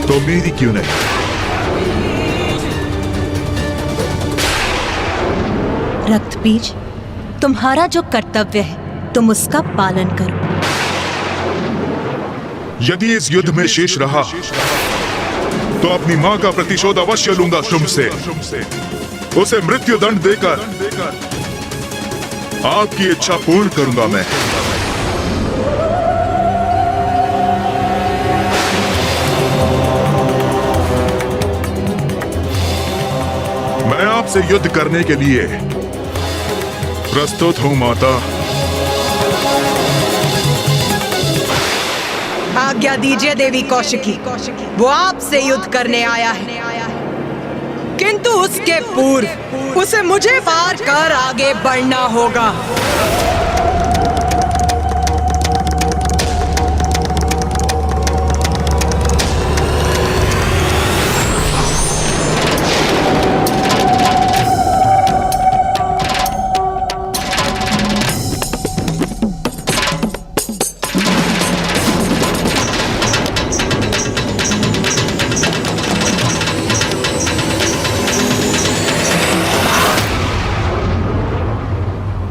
तो मेरी क्यों नहीं? रक्तबीज, तुम्हारा जो कर्तव्य है तुम उसका पालन करो। यदि इस युद्ध में शेष रहा तो अपनी मां का प्रतिशोध अवश्य लूंगा शुंभ से, उसे मृत्यु दंड देकर आपकी इच्छा पूर्ण करूंगा मैं। मैं आपसे युद्ध करने के लिए प्रस्तुत हूं माता। आज्ञा दीजिए देवी कौशिकी, वो आपसे युद्ध करने आया है, किंतु उसके पूर्व उसे मुझे पार कर आगे बढ़ना होगा।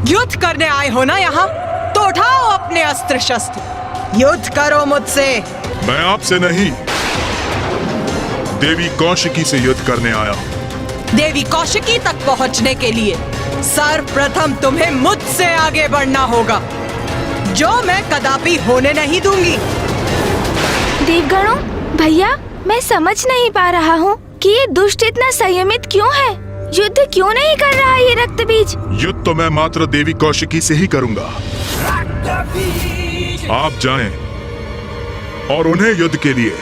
युद्ध करने आए हो ना यहाँ, तो उठाओ अपने अस्त्र शस्त्र, युद्ध करो मुझसे। मैं आपसे नहीं, देवी कौशिकी से युद्ध करने आया हूं। देवी कौशिकी तक पहुंचने के लिए सर्वप्रथम तुम्हें मुझसे आगे बढ़ना होगा, जो मैं कदापि होने नहीं दूंगी। देवगणों, भैया, मैं समझ नहीं पा रहा हूँ कि ये दुष्ट इतना संयमित क्यों है। युद्ध क्यों नहीं कर रहा है ये रक्तबीज? युद्ध तो मैं मात्र देवी कौशिकी से ही करूंगा। आप जाएं और उन्हें युद्ध के लिए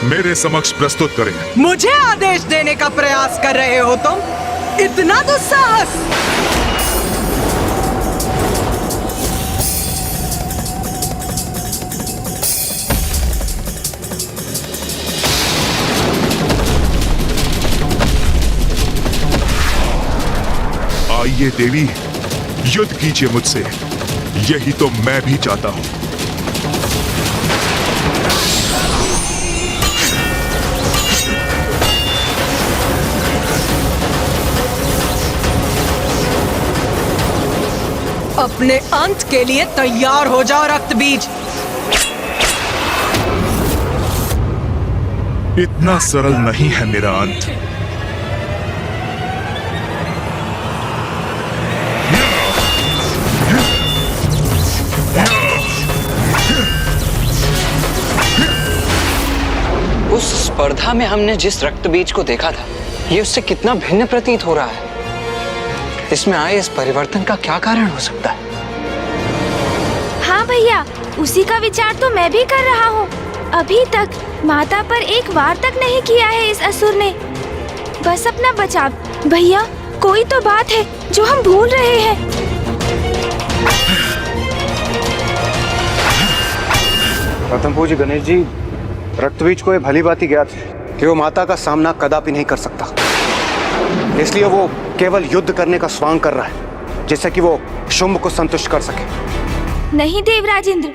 मेरे समक्ष प्रस्तुत करें। मुझे आदेश देने का प्रयास कर रहे हो तुम? इतना दुस्साहस! आइए देवी, युद्ध कीजिए मुझसे, यही तो मैं भी चाहता हूं। अपने अंत के लिए तैयार हो जाओ रक्तबीज। इतना सरल नहीं है मेरा अंत। उस स्पर्धा में हमने जिस रक्तबीज को देखा था, ये उससे कितना भिन्न प्रतीत हो रहा है। इसमें आए इस परिवर्तन का क्या कारण हो सकता है? हाँ भैया, उसी का विचार तो मैं भी कर रहा हूँ। अभी तक माता पर एक वार तक नहीं किया है इस असुर ने, बस अपना बचाव। भैया, कोई तो बात है जो हम भूल रहे हैं। प्रथम पूज्य गणेश जी, रक्तबीज को ये भली बात ही ज्ञात है कि वो माता का सामना कदापि नहीं कर सकता, इसलिए वो केवल युद्ध करने का स्वांग कर रहा है, जिससे कि वो शुंभ को संतुष्ट कर सके। नहीं देवराजेंद्र,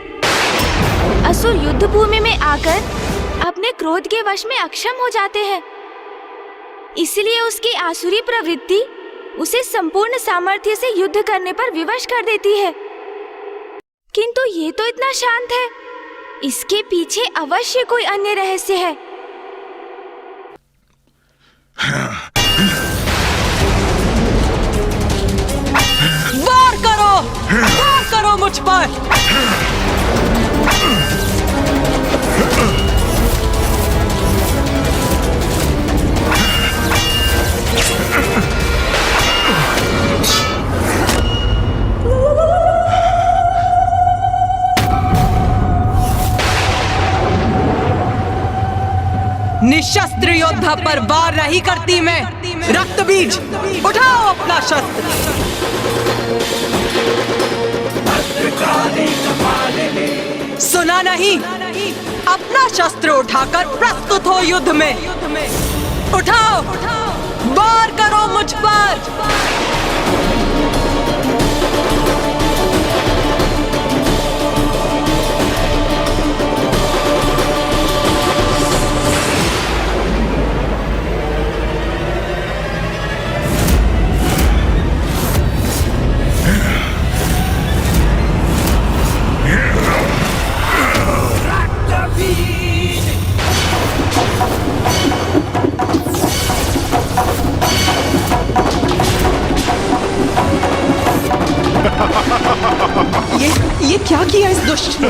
असुर युद्ध भूमि में आकर अपने क्रोध के वश में अक्षम हो जाते हैं, इसलिए उसकी आसुरी प्रवृत्ति उसे संपूर्ण सामर्थ्य से युद्ध करने पर विवश कर देती है। किंतु ये तो इतना शांत है, इसके पीछे अवश्य कोई अन्य रहस्य है। वार करो मुझ पर। निशस्त्र योद्धा पर वार नहीं करती मैं। रक्त बीज, उठाओ अपना शस्त्र। सुना नहीं? अपना शस्त्र उठाकर प्रस्तुत हो युद्ध में। उठाओ, वार करो मुझ पर। ये क्या किया इस दुष्ट ने?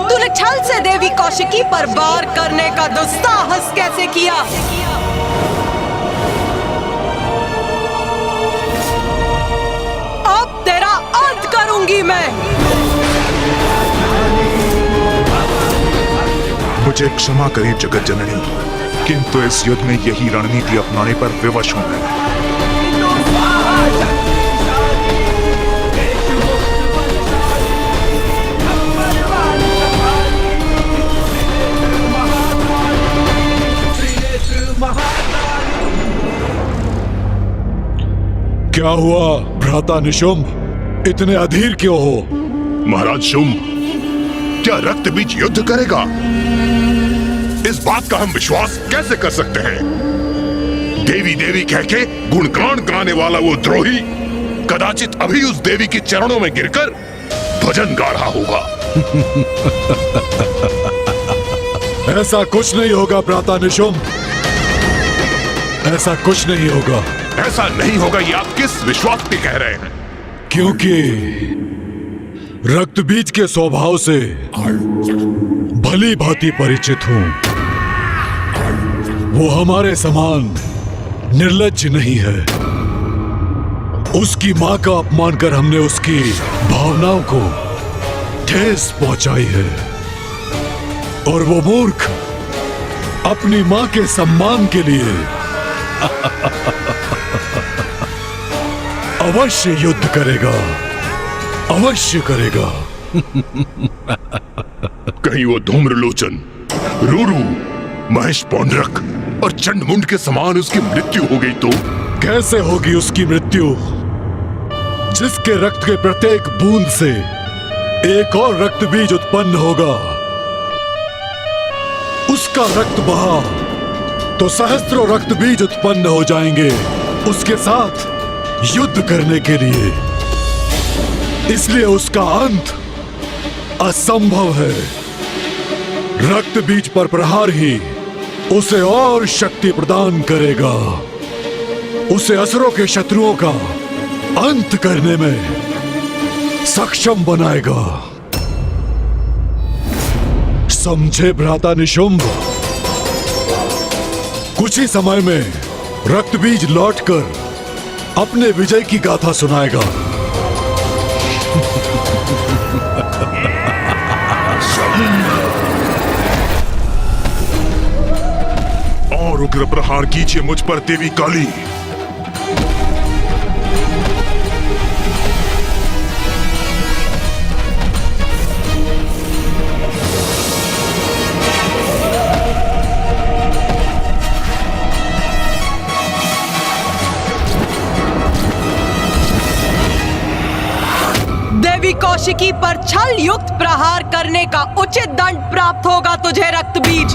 तूने छल से देवी कौशिकी पर वार करने का दुस्साहस कैसे किया? अब तेरा अंत करूंगी मैं। मुझे क्षमा करें जगत जननी, किंतु इस युद्ध में यही रणनीति अपनाने पर विवश हूं मैं। क्या हुआ भ्राता निशुंभ, इतने अधीर क्यों हो? महाराज शुंभ, क्या रक्त बीज युद्ध करेगा? इस बात का हम विश्वास कैसे कर सकते हैं? देवी देवी कह के गुणगान गाने वाला वो द्रोही कदाचित अभी उस देवी के चरणों में गिरकर भजन गा रहा होगा। ऐसा कुछ नहीं होगा भ्राता निशुंभ, ऐसा कुछ नहीं होगा। ऐसा नहीं होगा ये आप किस विश्वास पे कह रहे हैं? क्योंकि रक्त बीज के स्वभाव से भली भांति परिचित हूं। वो हमारे समान निर्लज्ज नहीं है। उसकी मां का अपमान कर हमने उसकी भावनाओं को ठेस पहुंचाई है, और वो मूर्ख अपनी मां के सम्मान के लिए अवश्य युद्ध करेगा, अवश्य करेगा। कहीं वो धूम्रलोचन, रूरू, महेश पौंड्रक और चंडमुंड के समान उसकी मृत्यु हो गई तो? कैसे होगी उसकी मृत्यु, जिसके रक्त के प्रत्येक बूंद से एक और रक्त बीज उत्पन्न होगा। उसका रक्त बहा तो सहस्त्रों रक्त बीज उत्पन्न हो जाएंगे उसके साथ युद्ध करने के लिए। इसलिए उसका अंत असंभव है। रक्त बीज पर प्रहार ही उसे और शक्ति प्रदान करेगा, उसे असुरों के शत्रुओं का अंत करने में सक्षम बनाएगा। समझे भ्राता निशुंभ? कुछ ही समय में रक्त बीज लौटकर अपने विजय की गाथा सुनाएगा। और उग्र प्रहार कीजिए मुझ पर देवी काली। देवी कौशिकी पर छल युक्त प्रहार करने का उचित दंड प्राप्त होगा तुझे रक्तबीज।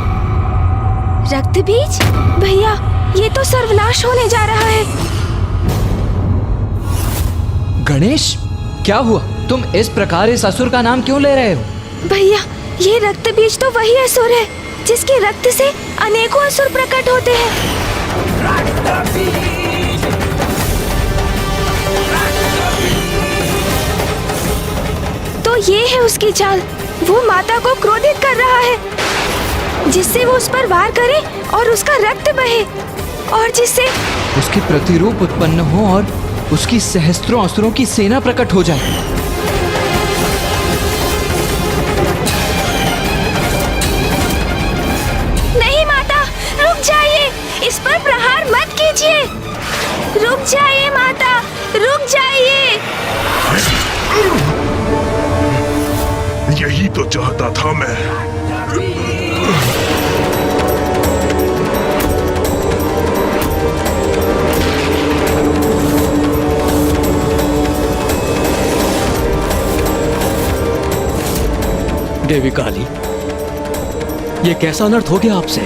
रक्तबीज? भैया, ये तो सर्वनाश होने जा रहा है। गणेश, क्या हुआ? तुम इस प्रकार इस असुर का नाम क्यों ले रहे हो? भैया, ये रक्तबीज तो वही असुर है जिसके रक्त से अनेकों असुर प्रकट होते हैं। तो ये है उसकी चाल। वो माता को क्रोधित कर रहा है, जिससे वो उस पर वार करे और उसका रक्त बहे, और जिससे उसकी प्रतिरूप उत्पन्न हो और उसकी सहस्त्रों असुरों की सेना प्रकट हो जाए। नहीं माता, रुक जाइए, इस पर प्रहार मत कीजिए। रुक जाइए माता, रुक जाइए। यही तो चाहता था मैं। देवी काली, ये कैसा अनर्थ हो गया आपसे?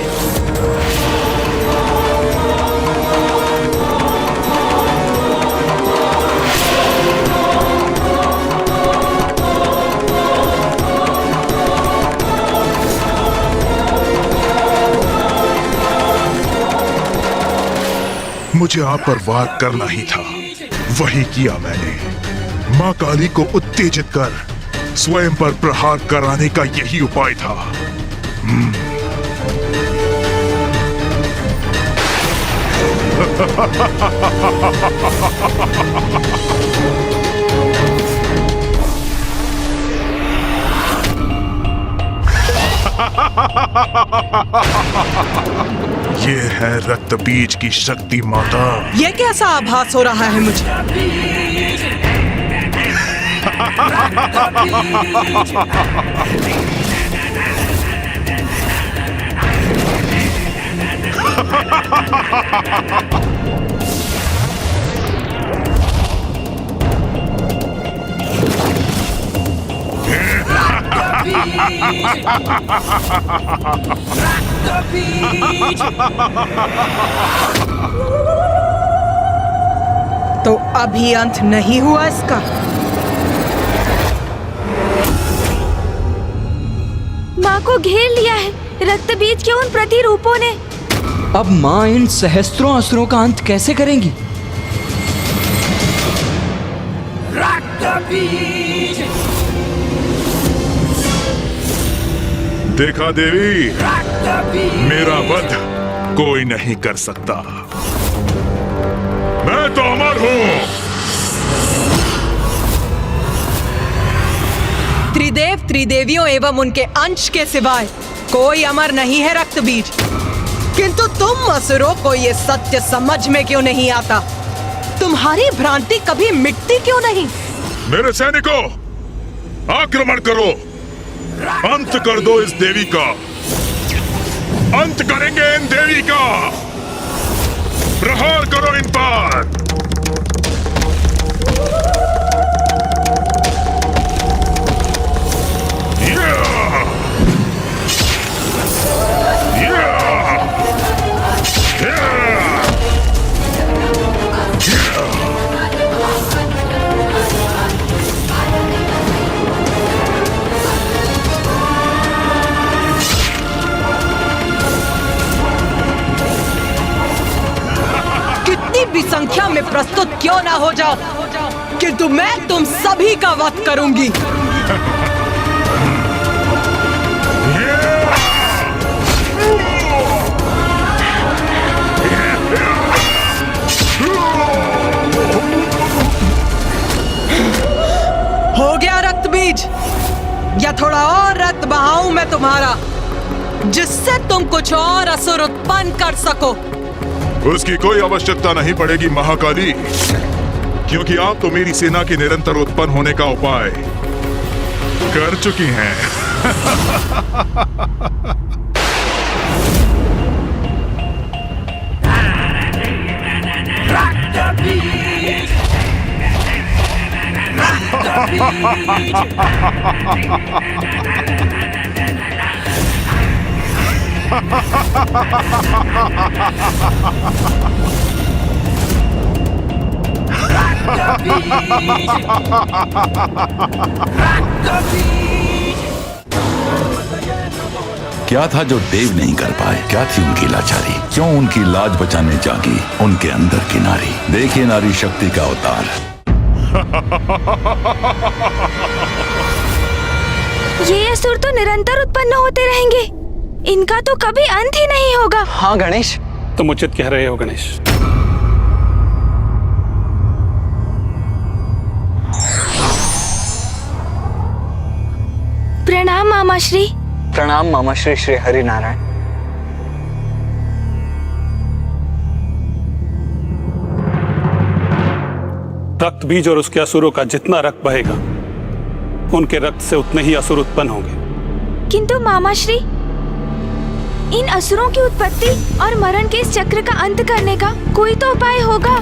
मुझे आप पर वार करना ही था, वही किया मैंने। माँ काली को उत्तेजित कर स्वयं पर प्रहार कराने का यही उपाय था। ये है रक्त बीज की शक्ति माता। ये कैसा आभास हो रहा है मुझे? तो अभी अंत नहीं हुआ इसका? माँ को घेर लिया है रक्तबीज के उन प्रतिरूपों ने। अब माँ इन सहस्त्रों असुरों का अंत कैसे करेंगी? देखा देवी, मेरा वध कोई नहीं कर सकता। मैं तो अमर हूँ। त्रिदेव त्रिदेवियों एवं उनके अंश के सिवाय कोई अमर नहीं है रक्तबीज। किंतु तुम असुरों को ये सत्य समझ में क्यों नहीं आता? तुम्हारी भ्रांति कभी मिटती क्यों नहीं? मेरे सैनिकों, आक्रमण करो, अंत कर दो इस देवी का। अंत करेंगे इन देवी का। प्रहार करो इन पर। भी संख्या में प्रस्तुत क्यों ना हो जाओ, किंतु मैं तुम सभी का वध करूंगी। हो गया रक्तबीज, या थोड़ा और रक्त बहाऊं मैं तुम्हारा, जिससे तुम कुछ और असुर उत्पन्न कर सको? उसकी कोई आवश्यकता नहीं पड़ेगी महाकाली, क्योंकि आप तो मेरी सेना के निरंतर उत्पन्न होने का उपाय कर चुकी हैं। क्या था जो देव नहीं कर पाए? क्या थी उनकी लाचारी? क्यों उनकी लाज बचाने जागी उनके अंदर की नारी? देखिए नारी शक्ति का अवतार। ये असुर तो निरंतर उत्पन्न होते रहेंगे, इनका तो कभी अंत ही नहीं होगा। हाँ गणेश, तुम उचित कह रहे हो गणेश। प्रणाम मामा श्री। प्रणाम मामा श्री श्री हरि नारायण। रक्त बीज और उसके असुरों का जितना रक्त बहेगा, उनके रक्त से उतने ही असुर उत्पन्न होंगे। किंतु मामा श्री, इन असुरों की उत्पत्ति और मरण के इस चक्र का अंत करने का कोई तो उपाय होगा।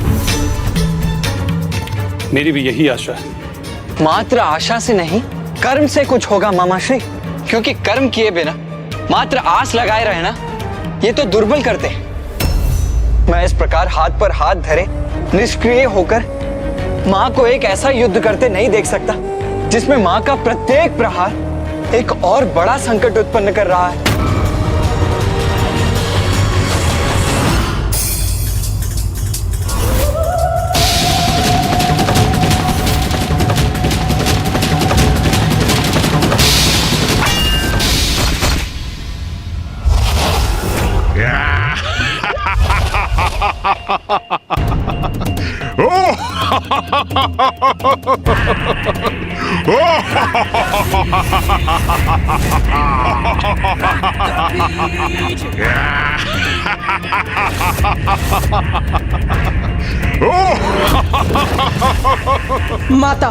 मेरी भी यही आशा है। मात्र आशा से नहीं, कर्म से कुछ होगा मामा श्री, क्योंकि कर्म किए बिना मात्र आस लगाए रहना ये तो दुर्बल करते हैं। मैं इस प्रकार हाथ पर हाथ धरे निष्क्रिय होकर माँ को एक ऐसा युद्ध करते नहीं देख सकता जिसमें माँ का प्रत्येक प्रहार एक और बड़ा संकट उत्पन्न कर रहा है। माता,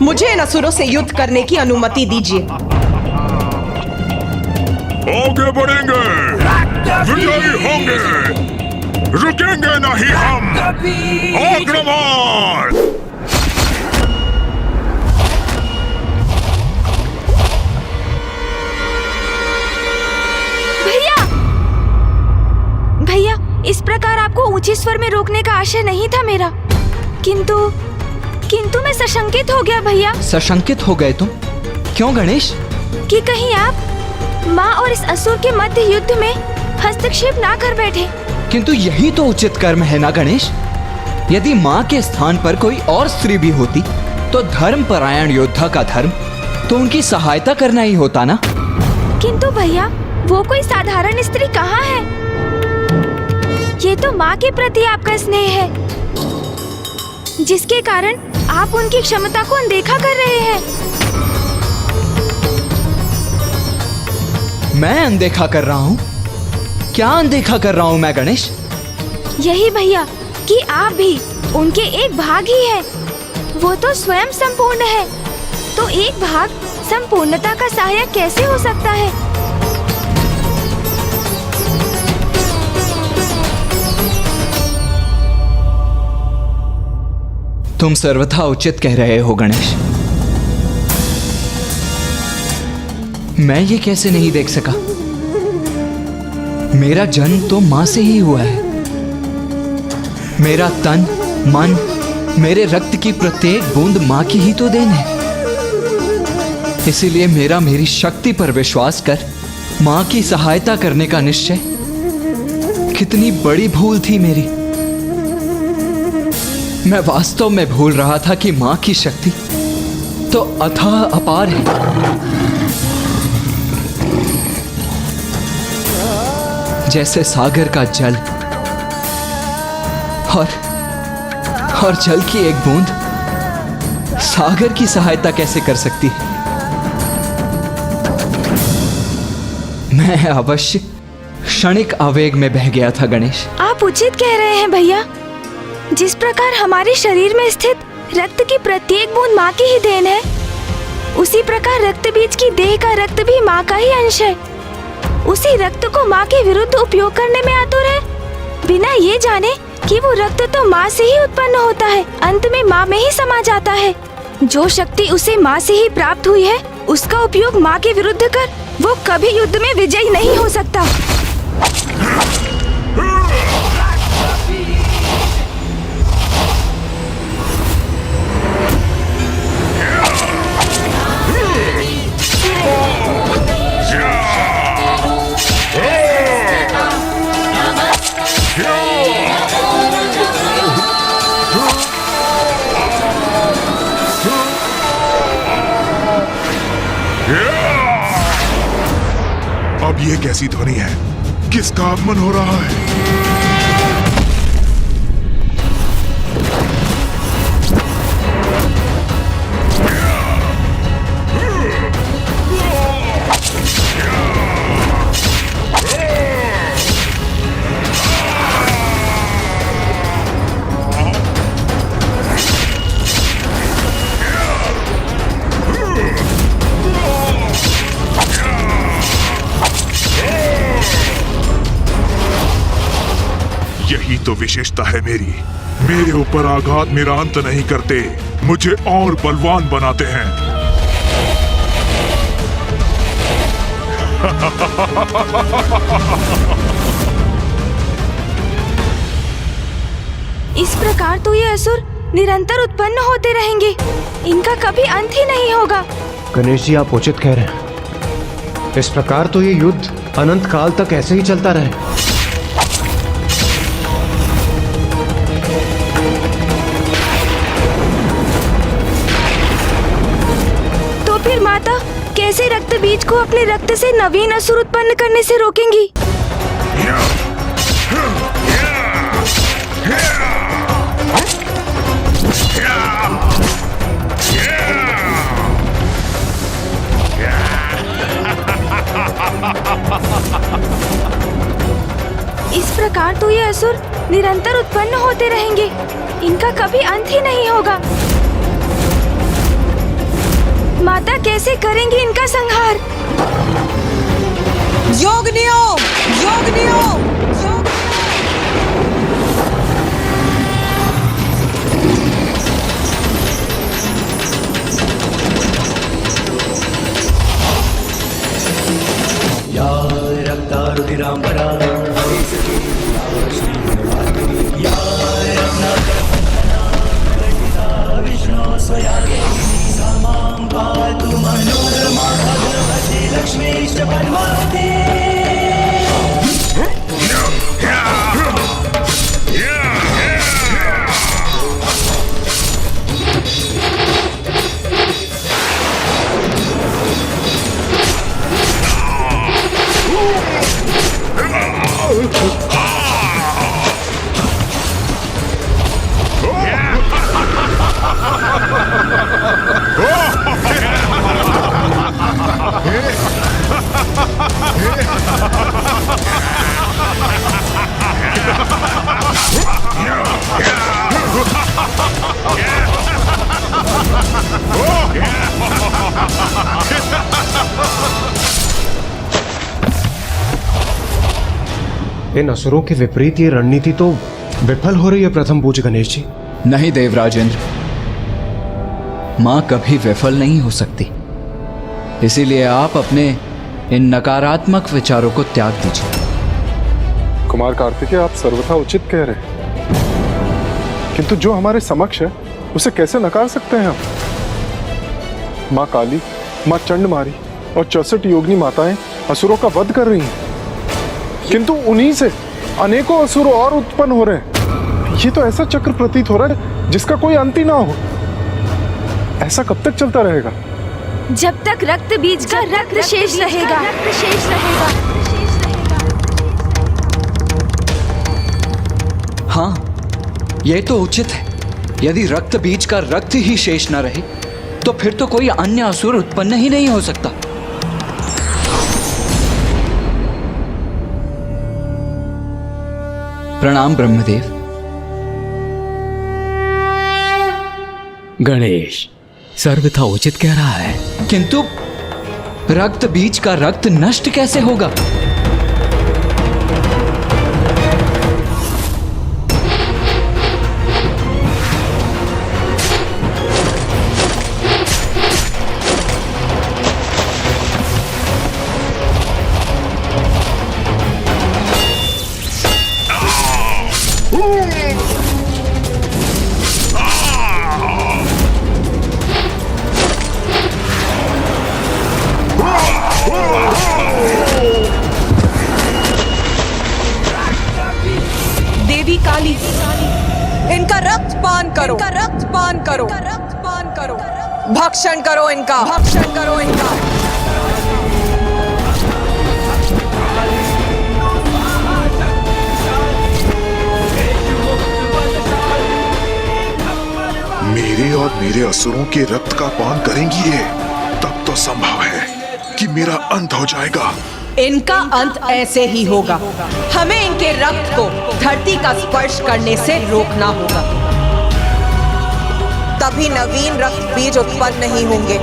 मुझे इन असुरों से युद्ध करने की अनुमति दीजिए। आगे बढ़ेंगे, विजयी होंगे, रुकेंगे नहीं हम। आक्रमण! भैया, भैया, इस प्रकार आपको ऊंचे स्वर में रोकने का आशय नहीं था मेरा, किंतु मैं सशंकित हो गया भैया। सशंकित हो गए तुम? क्यों गणेश? कि कहीं आप माँ और इस असुर के मध्य युद्ध में हस्तक्षेप ना कर बैठे। किंतु यही तो उचित कर्म है ना गणेश। यदि माँ के स्थान पर कोई और स्त्री भी होती तो धर्मपरायण योद्धा का धर्म तो उनकी सहायता करना ही होता ना। किंतु भैया, वो कोई साधारण स्त्री कहाँ है? ये तो माँ के प्रति आपका स्नेह है, जिसके कारण आप उनकी क्षमता को अनदेखा कर रहे हैं। मैं अनदेखा कर रहा हूँ? क्या अनदेखा कर रहा हूँ मैं गणेश? यही भैया कि आप भी उनके एक भाग ही हैं। वो तो स्वयं संपूर्ण है, तो एक भाग संपूर्णता का सहायक कैसे हो सकता है? तुम सर्वथा उचित कह रहे हो गणेश। मैं ये कैसे नहीं देख सका? मेरा जन्म तो माँ से ही हुआ है। मेरा तन, मन, मेरे रक्त की प्रत्येक बूंद माँ की ही तो देन है। इसीलिए मेरी शक्ति पर विश्वास कर माँ की सहायता करने का निश्चय कितनी बड़ी भूल थी मेरी। मैं वास्तव में भूल रहा था कि माँ की शक्ति तो अथाह अपार है। जैसे सागर का जल और जल की एक बूंद सागर की सहायता कैसे कर सकती है? मैं अवश्य क्षणिक आवेग में बह गया था गणेश। आप उचित कह रहे हैं भैया। जिस प्रकार हमारे शरीर में स्थित रक्त की प्रत्येक बूंद माँ की ही देन है, उसी प्रकार रक्त बीज की देह का रक्त भी माँ का ही अंश है। उसी रक्त को माँ के विरुद्ध उपयोग करने में आतुर है, बिना ये जाने कि वो रक्त तो माँ से ही उत्पन्न होता है, अंत में माँ में ही समा जाता है। जो शक्ति उसे माँ से ही प्राप्त हुई है, उसका उपयोग माँ के विरुद्ध कर वो कभी युद्ध में विजयी नहीं हो सकता। अब ये कैसी ध्वनि है? किसका आगमन हो रहा है? यही तो विशेषता है मेरी। मेरे ऊपर आघात मेरा अंत नहीं करते, मुझे और बलवान बनाते हैं। इस प्रकार तो ये असुर निरंतर उत्पन्न होते रहेंगे, इनका कभी अंत ही नहीं होगा। गणेश जी, आप उचित कह रहे हैं। इस प्रकार तो ये युद्ध अनंत काल तक ऐसे ही चलता रहे। फिर माता कैसे रक्त बीज को अपने रक्त से नवीन असुर उत्पन्न करने से रोकेंगी? इस प्रकार तो ये असुर निरंतर उत्पन्न होते रहेंगे, इनका कभी अंत ही नहीं होगा। माता कैसे करेंगी इनका संहार? योगनियो, योगनियो, या रक्तारुधिरांबरा या विष्णु स्वयागे समां पातु मनोरमा भगवती लक्ष्मीश्च पद्मावती। इन असुरों के विपरीत ये रणनीति तो विफल हो रही है प्रथम पूज्य गणेश जी। नहीं देवराजेंद्र, माँ कभी विफल नहीं हो सकती। इसीलिए आप अपने इन नकारात्मक विचारों को त्याग दीजिए। कुमार कार्तिकेय, आप सर्वथा उचित कह रहे हैं, किंतु जो हमारे समक्ष है उसे कैसे नकार सकते हैं हम? माँ काली, माँ चंडमारी और 64 योगिनी माताएं असुरों का वध कर रही हैं, किंतु उन्हीं से अनेकों असुर और उत्पन्न हो रहे हैं। ये तो ऐसा चक्र प्रतीत हो रहा है जिसका कोई अंत ही ना हो। ऐसा कब तक चलता रहेगा? जब तक रक्त बीज का रक्त शेष रहेगा। हाँ, यह तो उचित है। यदि रक्त बीज का रक्त ही शेष न रहे तो फिर तो कोई अन्य असुर उत्पन्न ही नहीं हो सकता। प्रणाम ब्रह्मदेव। गणेश सर्वथा उचित कह रहा है, किंतु रक्त बीज का रक्त नष्ट कैसे होगा? देवी काली, इनका रक्त पान करो, इनका रक्त पान करो, रक्त पान करो, भक्षण करो इनका, भक्षण करो इनका। मेरे और मेरे असुरों के रक्त का पान करेंगी ये, तब तो संभव है कि मेरा अंत हो जाएगा। इनका अंत ऐसे ही होगा। हमें इनके रक्त को धरती का स्पर्श करने से रोकना होगा, तभी नवीन रक्त बीज उत्पन्न नहीं होंगे।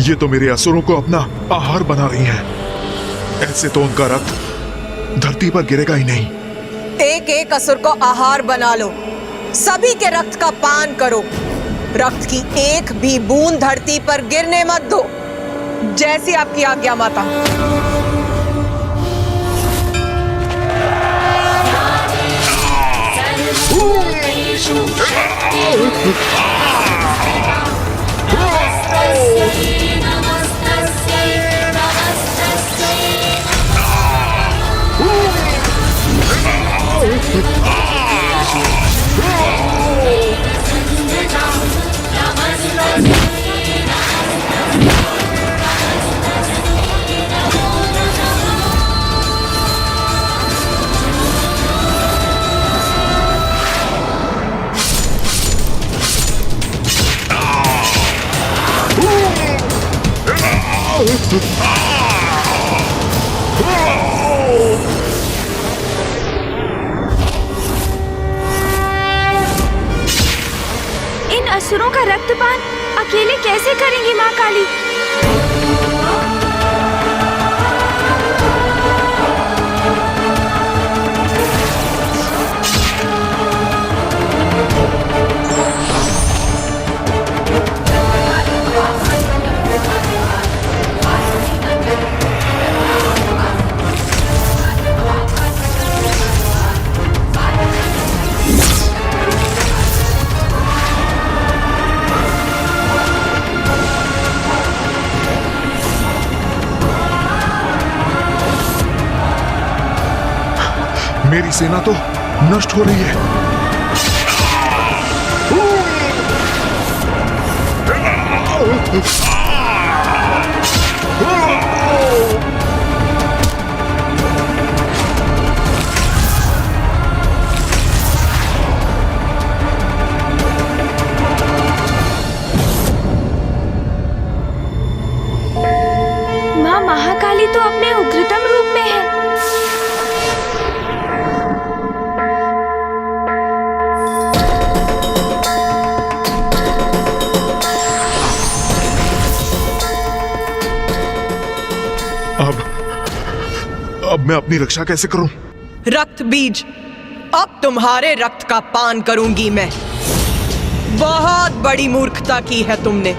ये तो मेरे असुरों को अपना आहार बना रही हैं। ऐसे तो उनका रक्त धरती पर गिरेगा ही नहीं। एक एक असुर को आहार बना लो, सभी के रक्त का पान करो। रक्त की एक भी बूंद धरती पर गिरने मत दो, जैसी आपकी आज्ञा माता। इन असुरों का रक्तपान अकेले कैसे करेंगी माँ काली? मेरी सेना तो नष्ट हो रही है। माँ महाकाली तो अपने उग्रतम रूप में है। अब मैं अपनी रक्षा कैसे करूं? रक्त बीज, अब तुम्हारे रक्त का पान करूंगी मैं। बहुत बड़ी मूर्खता की है तुमने।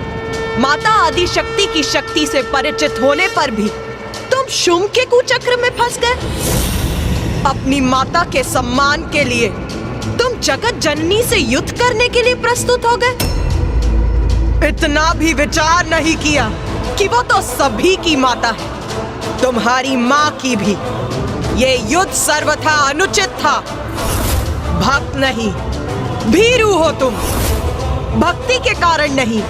माता आदि शक्ति की शक्ति से परिचित होने पर भी तुम शुंभ के कुचक्र में फंस गए। अपनी माता के सम्मान के लिए तुम जगत जननी से युद्ध करने के लिए प्रस्तुत हो गए। इतना भी विचार नहीं किया कि वो तो सभी की माता है, तुम्हारी माँ की भी। ये युद्ध सर्वथा अनुचित था। भक्त नहीं, भीरू हो तुम। भक्ति के कारण नहीं,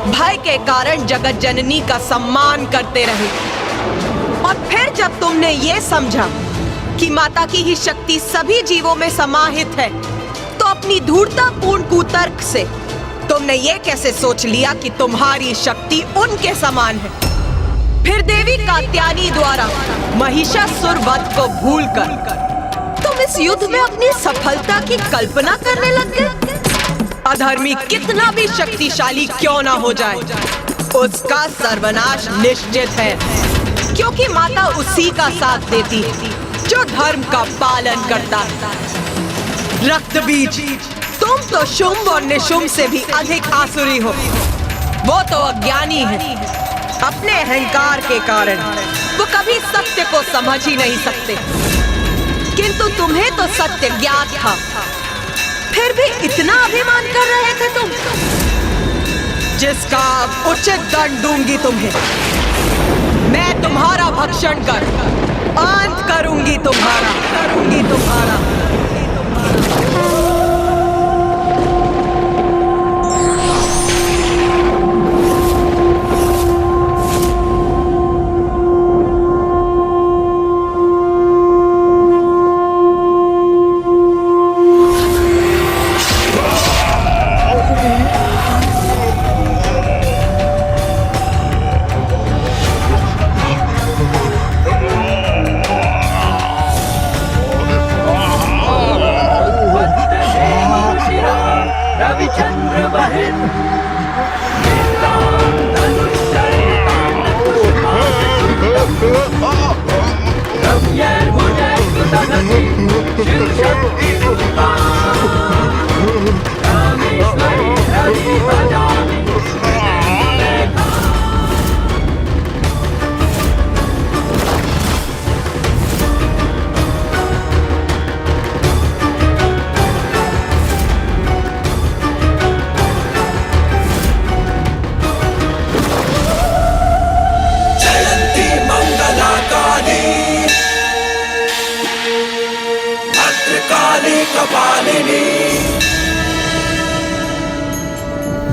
भय के कारण जगत जननी का सम्मान करते रहे। और फिर जब तुमने ये समझा कि माता की ही शक्ति सभी जीवों में समाहित है, तो अपनी धूर्ततापूर्ण कुतर्क से तुमने ये कैसे सोच लिया कि तुम्हारी शक्ति उनके समान है। फिर देवी कात्यायनी द्वारा महिषासुर वध को भूलकर तुम इस युद्ध में अपनी सफलता की कल्पना करने लग गए। अधर्मी कितना भी शक्तिशाली क्यों ना हो जाए, उसका सर्वनाश निश्चित है, क्योंकि माता उसी का साथ देती है जो धर्म का पालन करता है। रक्त बीज, तुम तो शुंभ और निशुंभ से भी अधिक आसुरी हो। वो तो अज्ञानी है। अपने अहंकार के कारण वो कभी सत्य को समझ ही नहीं सकते, किंतु तुम्हें तो सत्य ज्ञात था, फिर भी इतना अभिमान कर रहे थे तुम, जिसका उचित दंड दूंगी तुम्हें। मैं तुम्हारा भक्षण कर अंत करूंगी तुम्हारा।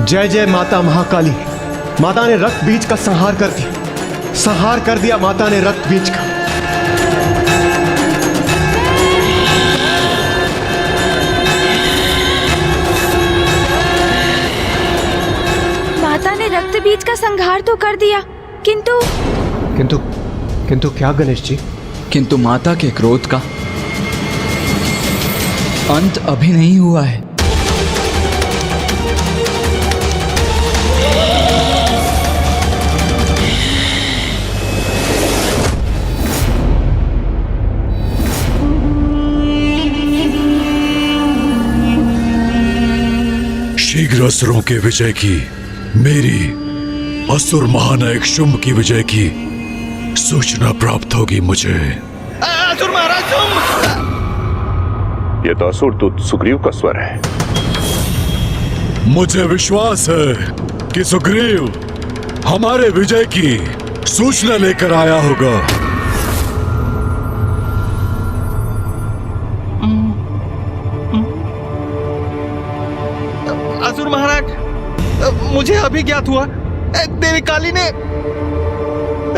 जय जय माता महाकाली। माता ने रक्त बीज का संहार कर दिया, संहार कर दिया माता ने रक्त बीज का। माता ने रक्त बीज का संहार तो कर दिया, किंतु किंतु किंतु क्या गणेश जी? किंतु माता के क्रोध का अंत अभी नहीं हुआ है। शीघ्र असुरों के विजय की, मेरी असुर महानायक शुंभ की विजय की सूचना प्राप्त होगी मुझे। असुर महाराज शुंभ! ये तो असुर दूत सुग्रीव का स्वर है। मुझे विश्वास है कि सुग्रीव हमारे विजय की सूचना लेकर आया होगा। असुर महाराज, मुझे अभी ज्ञात हुआ देवी काली ने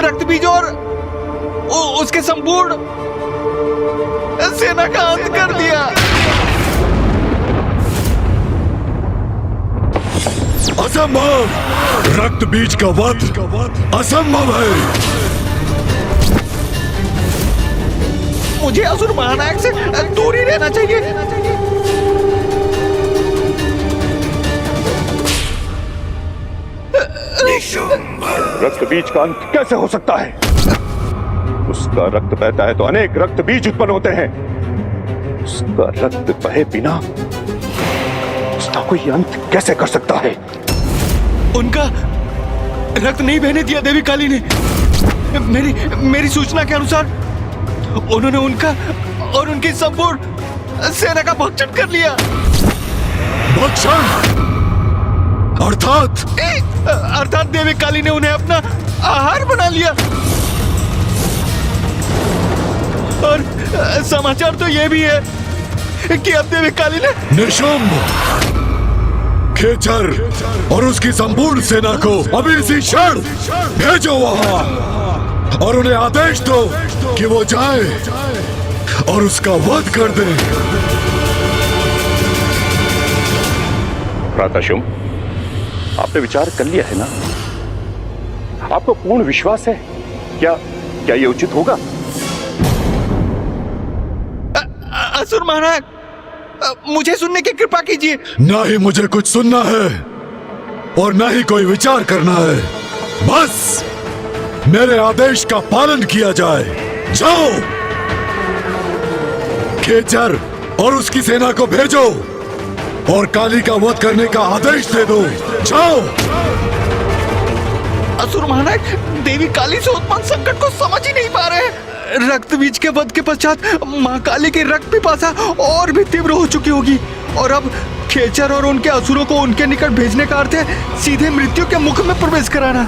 रक्त बीज और उसके संपूर्ण सेना का अंत कर दिया। असंभव! रक्त बीज का वध असंभव है। मुझे असुर महानायक से दूर ही रहना चाहिए। रक्त बीज का अंत कैसे हो सकता है? उसका रक्त बहता है तो अनेक रक्त बीज उत्पन्न होते हैं। उसका रक्त बहे बिना उसका कोई अंत कैसे कर सकता है? उनका रक्त नहीं बहने दिया देवी काली ने। मेरी सूचना के अनुसार उन्होंने उनका और उनकी संपूर्ण सेना का भक्षण कर लिया। भक्षण अर्थात देवी काली ने उन्हें अपना आहार बना लिया। और समाचार तो ये भी है कि अब देवी काली ने निशुंभ, खेचर और उसकी संपूर्ण सेना को अभी इसी क्षण भेजो वहां और उन्हें आदेश दो कि वो जाए और उसका वध कर दे। प्रातःशुम, आपने विचार कर लिया है ना? आपको पूर्ण विश्वास है? क्या ये उचित होगा? असुर महाराज, मुझे सुनने की कृपा कीजिए। ना ही मुझे कुछ सुनना है और ना ही कोई विचार करना है। बस मेरे आदेश का पालन किया जाए। जाओ, खेचर और उसकी सेना को भेजो और काली का वध करने का आदेश दे दो। जाओ। असुर महाराज, देवी काली से उत्पन्न संकट को समझ ही नहीं पा रहे। रक्त बीज के वध के पश्चात मां काली की रक्त पिपासा और भी तीव्र हो चुकी होगी और अब खेचर और उनके असुरों को उनके निकट भेजने का अर्थ है सीधे मृत्यु के मुख में प्रवेश कराना।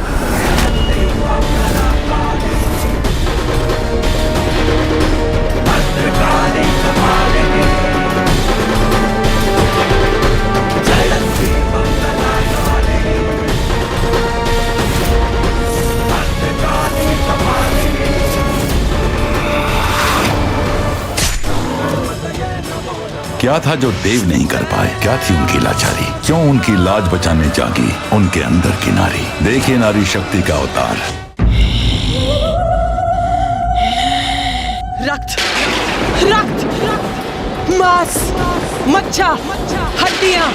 क्या था जो देव नहीं कर पाए? क्या थी उनकी लाचारी? क्यों उनकी लाज बचाने जागी उनके अंदर की नारी? देखिए नारी शक्ति का अवतार। रक्त, रक्त, मांस, मज्जा, हड्डियां।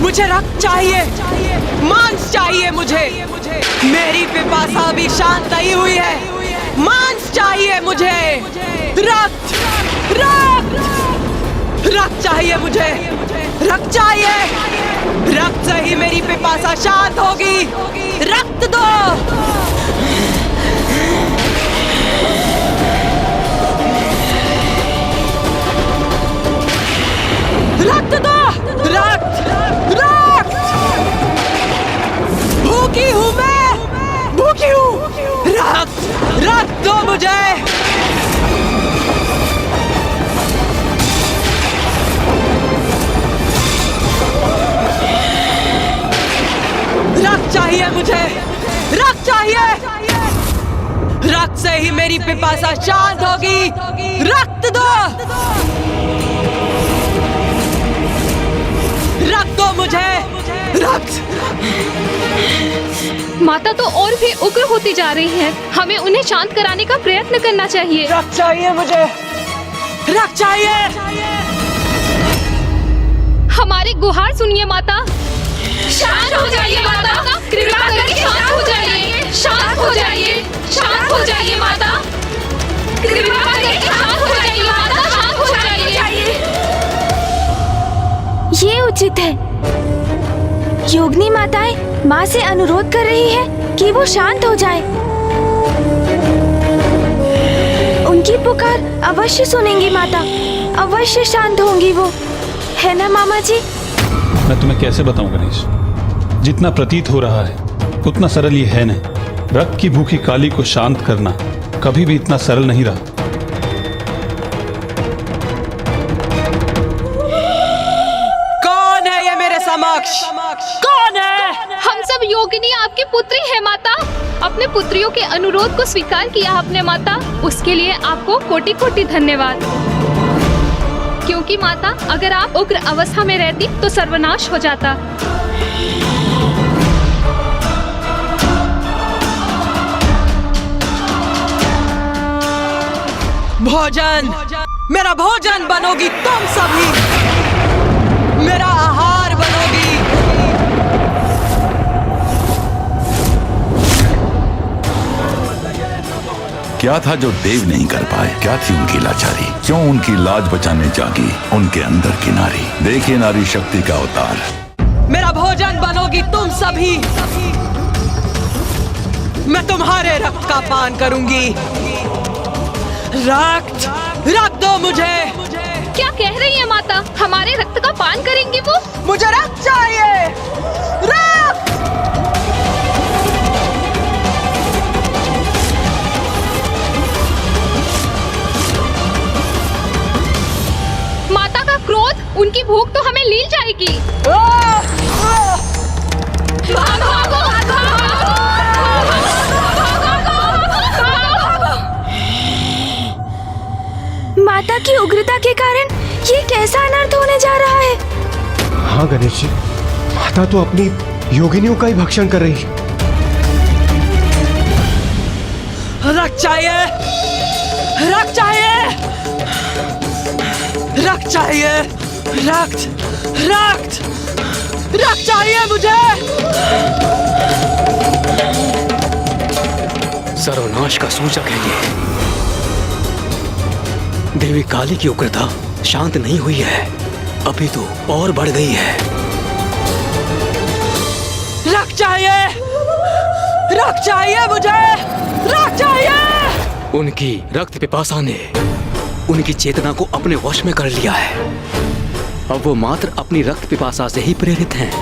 मुझे रक्त चाहिए, मांस चाहिए मुझे। मेरी पिपासा अभी शांत नहीं हुई है। मांस चाहिए मुझे। रक्त, रक्त, रक्त चाहिए मुझे। रक्त चाहिए। रक्त से ही मेरी पिपासा शांत होगी। रक्त दो। रक्त दो। रक्त, रक्त। भूखी हूं मैं, भूखी हूं। रक्त, रक्त दो मुझे। रक्त चाहिए मुझे। रक्त चाहिए। रक्त से ही मेरी पिपासा शांत होगी। रक्त दो। रक्त दो मुझे। रक्त। माता तो और भी उग्र होती जा रही हैं। हमें उन्हें शांत कराने का प्रयत्न करना चाहिए। रक्त चाहिए मुझे। रक्त चाहिए। हमारी गुहार सुनिए माता। शांत हो जाइए माता, कृपा करके शांत हो जाइए। शांत हो जाइए, शांत हो जाइए माता, कृपा करके शांत हो जाइए माता, शांत हो जाइए। ये उचित है। योगिनी माताएं माँ से अनुरोध कर रही है कि वो शांत हो जाए। उनकी पुकार अवश्य सुनेंगी माता, अवश्य शांत होंगी वो, है ना मामा जी? मैं तुम्हें कैसे बताऊं गणेश, जितना प्रतीत हो रहा है उतना सरल ये है नहीं। रक्त की भूखी काली को शांत करना कभी भी इतना सरल नहीं रहा। कौन है ये मेरे समक्ष? कौन है? हम सब योगिनी आपकी पुत्री है माता। अपने पुत्रियों के अनुरोध को स्वीकार किया आपने माता, उसके लिए आपको कोटि कोटि धन्यवाद। क्योंकि माता अगर आप उग्र अवस्था में रहती तो सर्वनाश हो जाता। भोजन, मेरा भोजन बनोगी तुम सभी, मेरा आहार बनोगी। क्या था जो देव नहीं कर पाए? क्या थी उनकी लाचारी? क्यों उनकी लाज बचाने जागी उनके अंदर की नारी? देखिए नारी शक्ति का अवतार। मेरा भोजन बनोगी तुम सभी। मैं तुम्हारे रक्त का पान करूंगी। रक्त दो मुझे। क्या कह रही है माता? हमारे रक्त का पान करेंगी वो? मुझे रक्त चाहिए। रक्त! माता का क्रोध, उनकी भूख तो हमें लील जाएगी। माता की उग्रता के कारण ये कैसा अनर्थ होने जा रहा है? हाँ गणेश जी, माता तो अपनी योगिनियों का ही भक्षण कर रही है। रक्त चाहिए। रक्त चाहिए। रक्त चाहिए। रक्त रक्त रक्त चाहिए मुझे। सर्वनाश का सूचक है ये। देवी काली की उग्रता शांत नहीं हुई है, अभी तो और बढ़ गई है। रक्त चाहिए। रक्त चाहिए मुझे। रक्त चाहिए। उनकी रक्त पिपासा ने उनकी चेतना को अपने वश में कर लिया है। अब वो मात्र अपनी रक्त पिपासा से ही प्रेरित हैं।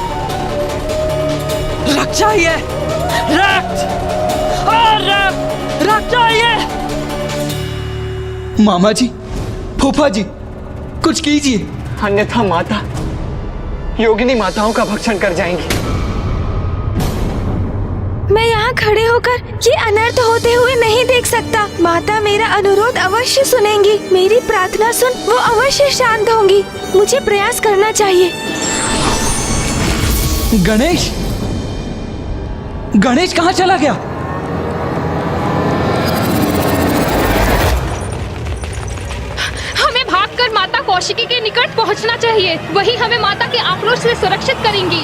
रक्त चाहिए। रक्त और रक्त चाहिए। मामा जी, फूफा जी, कुछ कीजिए, अन्यथा माता योगिनी माताओं का भक्षण कर जाएंगी। मैं यहाँ खड़े होकर ये अनर्थ होते हुए नहीं देख सकता। माता मेरा अनुरोध अवश्य सुनेंगी। मेरी प्रार्थना सुन वो अवश्य शांत होंगी। मुझे प्रयास करना चाहिए। गणेश, गणेश कहाँ चला गया? हमें भागकर माता कौशिकी के निकट पहुंचना चाहिए। वही हमें माता के आक्रोश से सुरक्षित करेंगी।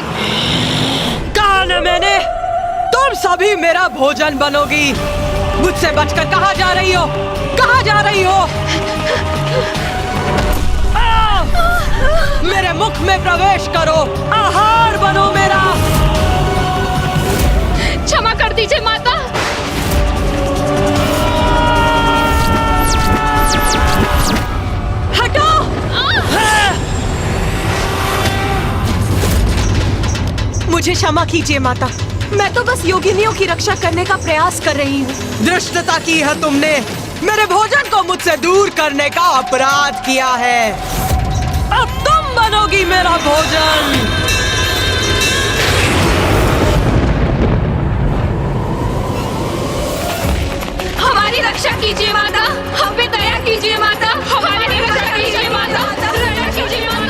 कहा न मैंने, तुम सभी मेरा भोजन बनोगी। मुझसे बचकर कहाँ जा रही हो? कहाँ जा रही हो? मेरे मुख में प्रवेश करो। आहार बनो मेरा। क्षमा कर दीजिए माता। हटो। मुझे क्षमा कीजिए माता, मैं तो बस योगिनियों की रक्षा करने का प्रयास कर रही हूँ। धृष्टता की है तुमने। मेरे भोजन को मुझसे दूर करने का अपराध किया है। अब तुम बनोगी मेरा भोजन। हमारी रक्षा कीजिए माता। हम पे दया कीजिए माता। हमारी रक्षा कीजिए माता। दया कीजिए माता।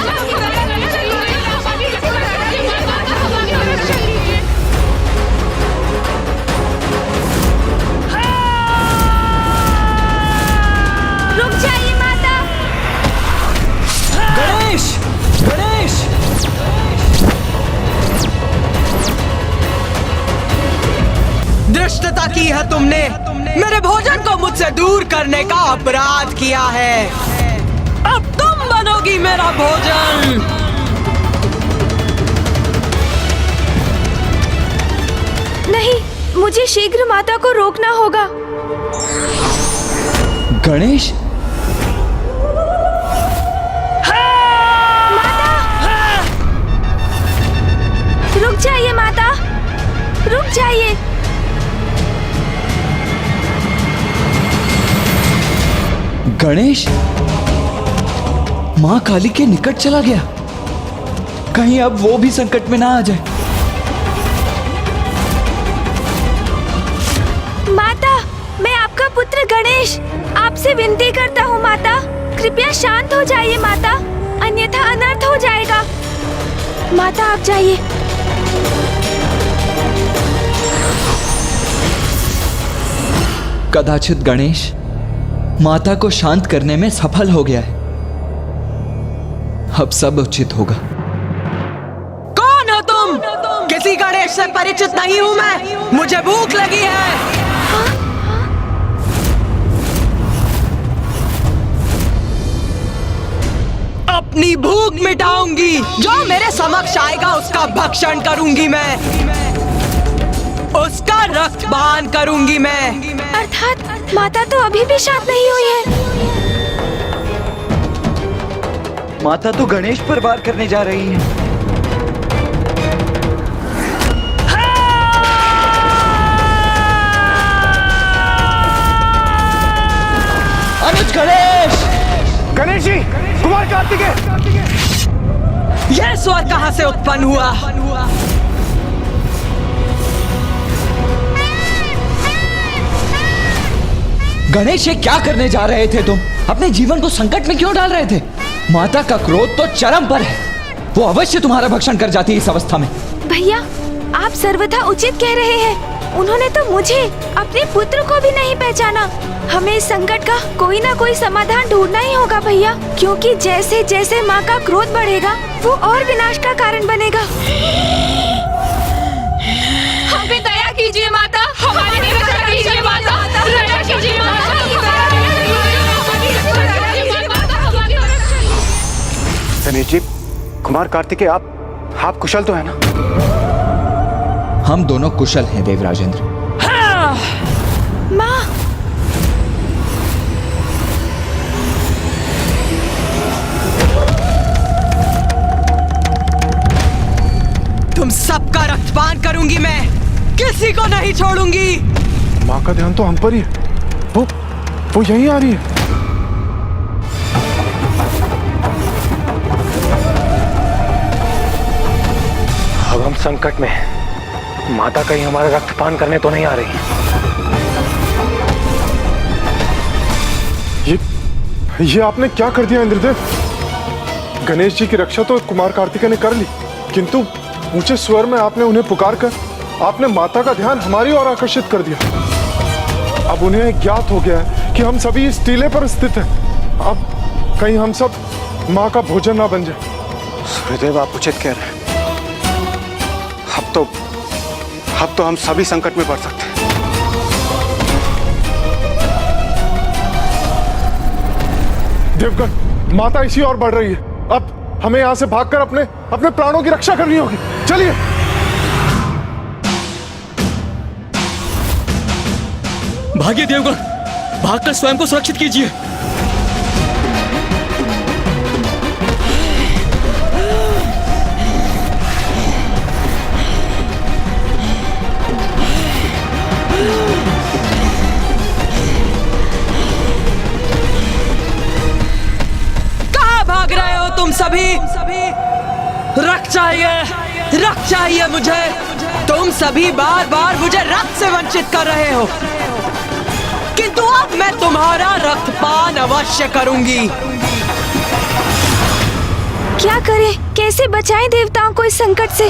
रुक जाइए माता। गणेश, गणेश, धृष्टता की है तुमने। मेरे भोजन को मुझसे दूर करने का अपराध किया है। अब तुम बनोगी मेरा भोजन। नहीं, मुझे शीघ्र माता को रोकना होगा। गणेश, रुक जाइए माता, रुक जाइए। गणेश, माँ काली के निकट चला गया। कहीं अब वो भी संकट में ना आ जाए। माता, मैं आपका पुत्र गणेश आपसे विनती करता हूँ माता, कृपया शांत हो जाइए माता, अन्यथा अनर्थ हो जाएगा। माता आप जाइए। कदाचित गणेश माता को शांत करने में सफल हो गया है। अब सब उचित होगा। कौन हो तुम? किसी गणेश से परिचित नहीं हूँ मैं। मुझे भूख लगी है। अपनी भूख मिटाऊंगी। जो मेरे समक्ष आएगा उसका भक्षण करूंगी मैं, उसका रक्तपान करूंगी मैं। अर्थात माता तो अभी भी शांत नहीं हुई है। माता तो गणेश पर वार करने जा रही है। अनुज गणेश! गणेश जी, कुमार कार्तिकेय! यह स्वर कहां से उत्पन्न हुआ? गणेश, ये क्या करने जा रहे थे तुम? अपने जीवन को संकट में क्यों डाल रहे थे? माता का क्रोध तो चरम पर है। वो अवश्य तुम्हारा भक्षण कर जाती है इस अवस्था में। भैया, आप सर्वथा उचित कह रहे हैं। उन्होंने तो मुझे, अपने पुत्र को भी नहीं पहचाना। हमें इस संकट का कोई ना कोई समाधान ढूंढना ही होगा भैया, क्योंकि जैसे जैसे माँ का क्रोध बढ़ेगा वो और विनाश का कारण बनेगा। हम पे दया कीजिए माता, हमारी रक्षा कीजिए माता, दया कीजिए माता। गणेश जी, कुमार कार्तिकेय, आप कुशल तो है ना? हम दोनों कुशल हैं देवराजेंद्र। माँ, तुम सबका रक्तपान करूंगी मैं, किसी को नहीं छोड़ूंगी। माँ का ध्यान तो हम पर ही है। वो यहीं आ रही है। अब हम संकट में हैं। माता कहीं हमारा रक्तपान करने तो नहीं आ रही? ये आपने क्या कर दिया इंद्रदेव? गणेश जी की रक्षा तो कुमार कार्तिकेय ने कर ली, किंतु ऊंचे स्वर में आपने उन्हें पुकार कर आपने माता का ध्यान हमारी ओर आकर्षित कर दिया। अब उन्हें ज्ञात हो गया है कि हम सभी इस टीले पर स्थित हैं। अब कहीं हम सब माँ का भोजन ना बन जाए। सूर्यदेव, आप उचित कह रहे हैं। अब तो हम सभी संकट में पड़ सकते हैं। देवगण, माता इसी ओर बढ़ रही है। अब हमें यहाँ से भागकर अपने प्राणों की रक्षा करनी होगी। चलिए। भागिए देवगण, भागकर स्वयं को सुरक्षित कीजिए। कहाँ भाग रहे हो तुम सभी? रक्त चाहिए मुझे। तुम सभी बार बार मुझे रक्त से वंचित कर रहे हो, किंतु अब मैं तुम्हारा रक्तपान अवश्य करूंगी। क्या करें, कैसे बचाएं देवताओं को इस संकट से?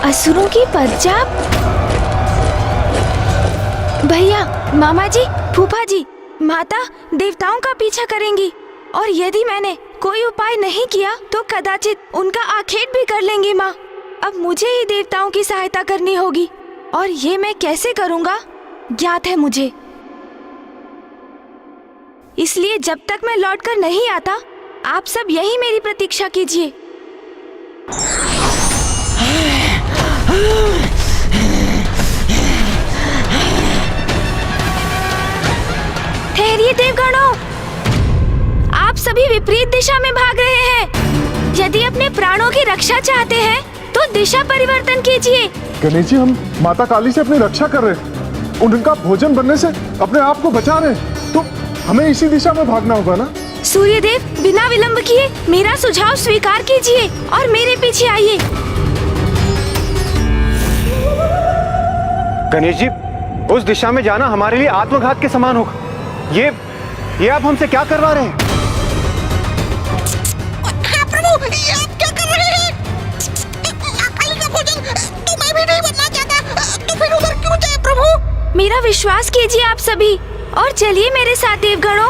असुरों की पंजाब? भैया, मामा जी, फूफा जी, माता देवताओं का पीछा करेंगी, और यदि मैंने कोई उपाय नहीं किया तो कदाचित उनका आखेट भी कर लेंगी माँ। अब मुझे ही देवताओं की सहायता करनी होगी, और ये मैं कैसे करूँगा ज्ञात है मुझे। इसलिए जब तक मैं लौटकर नहीं आता, आप सब यही मेरी प्रतीक्षा कीजिए। ठहरिए देवगणों, आप सभी विपरीत दिशा में भाग रहे हैं। यदि अपने प्राणों की रक्षा चाहते हैं तो दिशा परिवर्तन कीजिए। गणेश जी, हम माता काली से अपनी रक्षा कर रहे हैं, उनका भोजन बनने से अपने आप को बचा रहे हैं, तो हमें इसी दिशा में भागना होगा ना? सूर्यदेव, बिना विलंब किए मेरा सुझाव स्वीकार कीजिए और मेरे पीछे आइए। गणेश जी, उस दिशा में जाना हमारे लिए आत्मघात के समान होगा। ये आप हमसे क्या करवा रहे हैं? प्रभु, ये आप क्या कर रहे हैं? काली का भोजन तो मैं भी नहीं बनना चाहता, तो फिर उधर क्यों जाए प्रभु? मेरा विश्वास कीजिए आप सभी, और चलिए मेरे साथ देवगणों।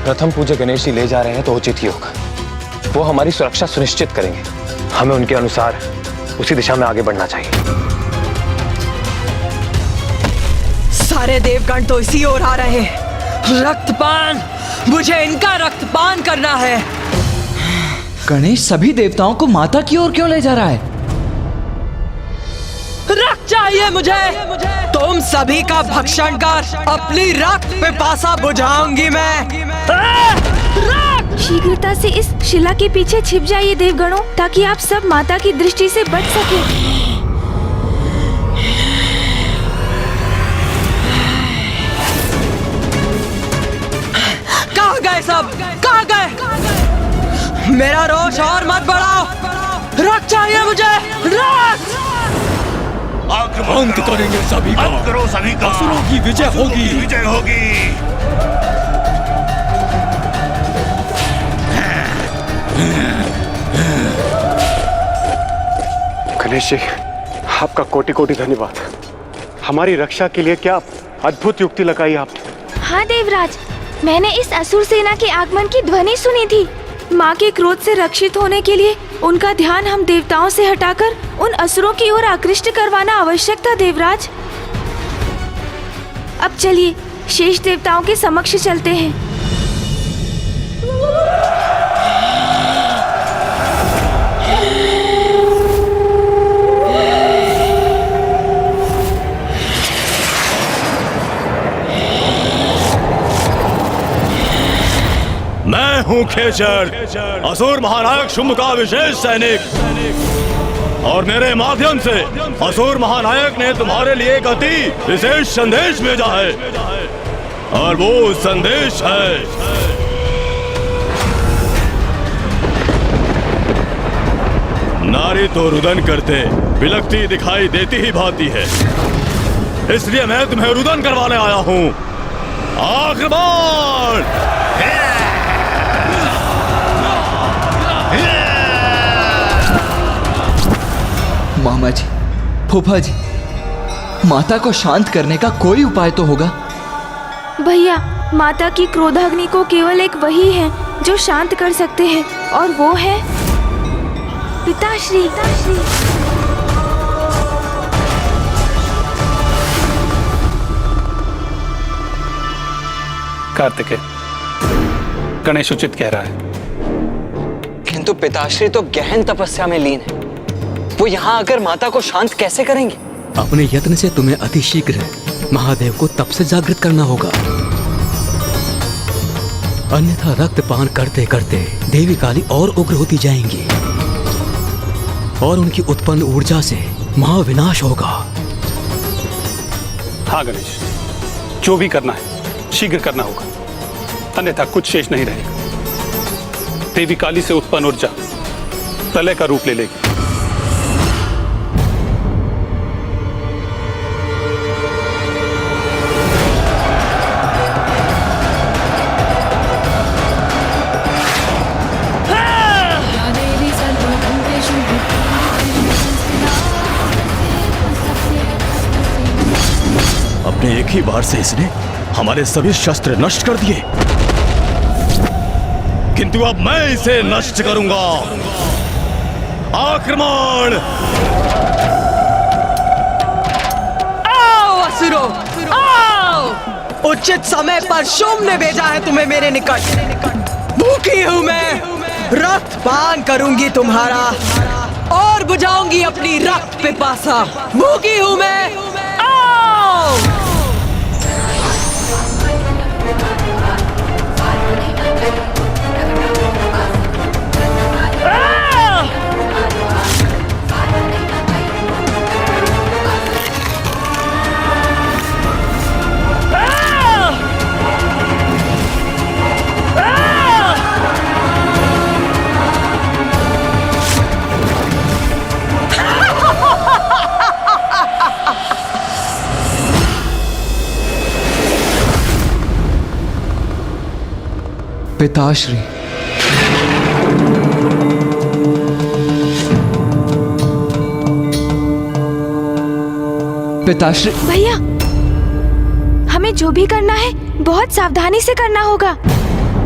प्रथम पूज्य गणेश जी ले जा रहे हैं तो उचित ही होगा। वो हमारी सुरक्षा सुनिश्चित करेंगे। हमें उनके अनुसार उसी दिशा में आगे बढ़ना चाहिए। सारे देवगण तो इसी ओर आ रहे हैं। रक्तपान, मुझे इनका रक्तपान करना है। गणेश सभी देवताओं को माता की ओर क्यों ले जा रहा है? रक्त चाहिए मुझे। तुम सभी का भक्षण कर अपनी रक्त पिपासा बुझाऊंगी मैं। शीघ्रता से इस शिला के पीछे छिप जाइए देवगणों, ताकि आप सब माता की दृष्टि से बच सके। कहाँ गए सब? कहाँ गए? मेरा रोष और मत बढ़ाओ। रक्त चाहिए मुझे, रक्त। अंत करेंगे सभी का। अंत करो सभी का। असुरों की विजय होगी। विजय होगी। गणेश जी, आपका कोटि कोटि धन्यवाद। हमारी रक्षा के लिए क्या अद्भुत युक्ति लगाई आपने। हाँ देवराज, मैंने इस असुर सेना के आगमन की ध्वनि सुनी थी। माँ के क्रोध से रक्षित होने के लिए उनका ध्यान हम देवताओं से हटाकर उन असुरों की ओर आकृष्ट करवाना आवश्यक था देवराज। अब चलिए शेष देवताओं के समक्ष चलते हैं। मैं हूँ खेचर, असुर महानायक शुंभ का विशेष सैनिक, और मेरे माध्यम से असुर महानायक ने तुम्हारे लिए एक अति विशेष संदेश भेजा है, और वो संदेश है नारी तो रुदन करते बिलखती दिखाई देती ही भाती है, इसलिए मैं तुम्हें रुदन करवाने आया हूँ। आक्रमण! मामा जी, फूफा जी, माता को शांत करने का कोई उपाय तो होगा। भैया, माता की क्रोधाग्नि को केवल एक वही है जो शांत कर सकते हैं, और वो है पिताश्री। कार्तिकेय, गणेश उचित कह रहा है। किंतु पिताश्री तो गहन तपस्या में लीन है, वो यहाँ आकर माता को शांत कैसे करेंगे? अपने यत्न से तुम्हें अतिशीघ्र महादेव को तप से जागृत करना होगा, अन्यथा रक्तपान करते करते देवी काली और उग्र होती जाएंगी और उनकी उत्पन्न ऊर्जा से महाविनाश होगा। हाँ गणेश, जो भी करना है शीघ्र करना होगा, अन्यथा कुछ शेष नहीं रहेगा। देवी काली से उत्पन्न ऊर्जा प्रलय का रूप ले लेगी। अपने एक ही बार से इसने हमारे सभी शस्त्र नष्ट कर दिए, किंतु अब मैं इसे नष्ट करूंगा। आक्रमण! आओ असुरो, आओ! उचित समय पर शुंभ ने भेजा है तुम्हें मेरे निकट। भूखी हूं मैं, रक्त पान करूंगी तुम्हारा और बुझाऊंगी अपनी रक्त पिपासा। भूखी हूं मैं, आओ! पिताश्री, पिताश्री। भैया, हमें जो भी करना है बहुत सावधानी से करना होगा।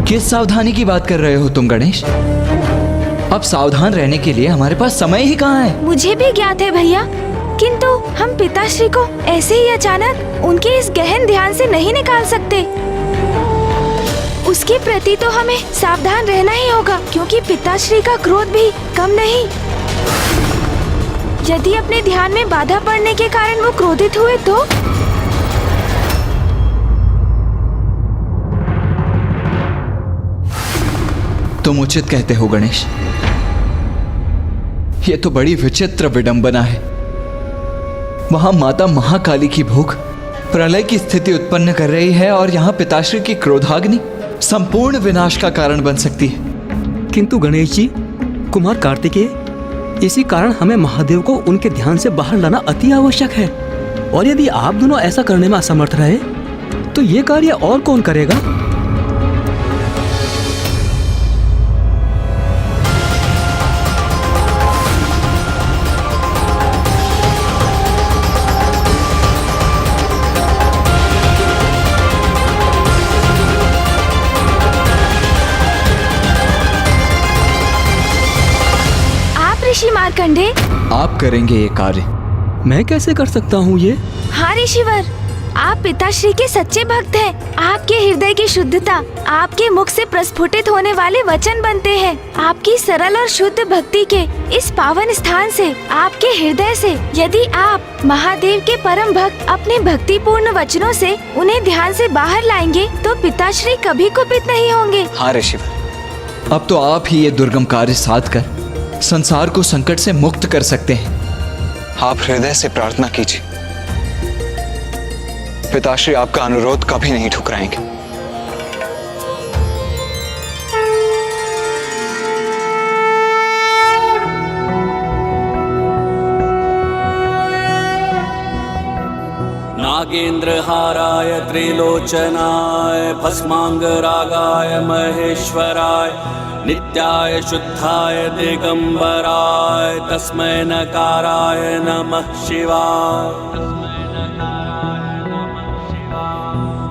किस सावधानी की बात कर रहे हो तुम गणेश? अब सावधान रहने के लिए हमारे पास समय ही कहाँ है? मुझे भी ज्ञात है भैया, किंतु हम पिताश्री को ऐसे ही अचानक उनके इस गहन ध्यान से नहीं निकाल सकते। उसके प्रति तो हमें सावधान रहना ही होगा, क्योंकि पिताश्री का क्रोध भी कम नहीं। यदि अपने ध्यान में बाधा पड़ने के कारण वो क्रोधित हुए तो तुम उचित कहते हो गणेश। ये तो बड़ी विचित्र विडंबना है। वहां माता महाकाली की भूख प्रलय की स्थिति उत्पन्न कर रही है और यहाँ पिताश्री की क्रोधाग्नि संपूर्ण विनाश का कारण बन सकती है। किंतु गणेश जी, कुमार कार्तिकेय, इसी कारण हमें महादेव को उनके ध्यान से बाहर लाना अति आवश्यक है। और यदि आप दोनों ऐसा करने में असमर्थ रहे तो ये कार्य और कौन करेगा? ऋषि मार्कंडे, आप करेंगे ये कार्य? मैं कैसे कर सकता हूँ ये? हाँ ऋषिवर, आप पिताश्री के सच्चे भक्त हैं। आपके हृदय की शुद्धता, आपके मुख से प्रस्फुटित होने वाले वचन बनते हैं। आपकी सरल और शुद्ध भक्ति के इस पावन स्थान से, आपके हृदय से, यदि आप महादेव के परम भक्त अपने भक्तिपूर्ण वचनों से उन्हें ध्यान से बाहर लाएंगे तो पिताश्री कभी कुपित नहीं होंगे। हाँ ऋषिवर, अब तो आप ही ये दुर्गम कार्य साध कर संसार को संकट से मुक्त कर सकते हैं। आप हृदय से प्रार्थना कीजिए, पिताश्री आपका अनुरोध कभी नहीं ठुकराएंगे। नागेन्द्रहाराय त्रिलोचनाय भस्मांगरागाय महेश्वराय नित्याय शुद्धाय दिगंबराय तस्मै नकाराय नमः शिवाय।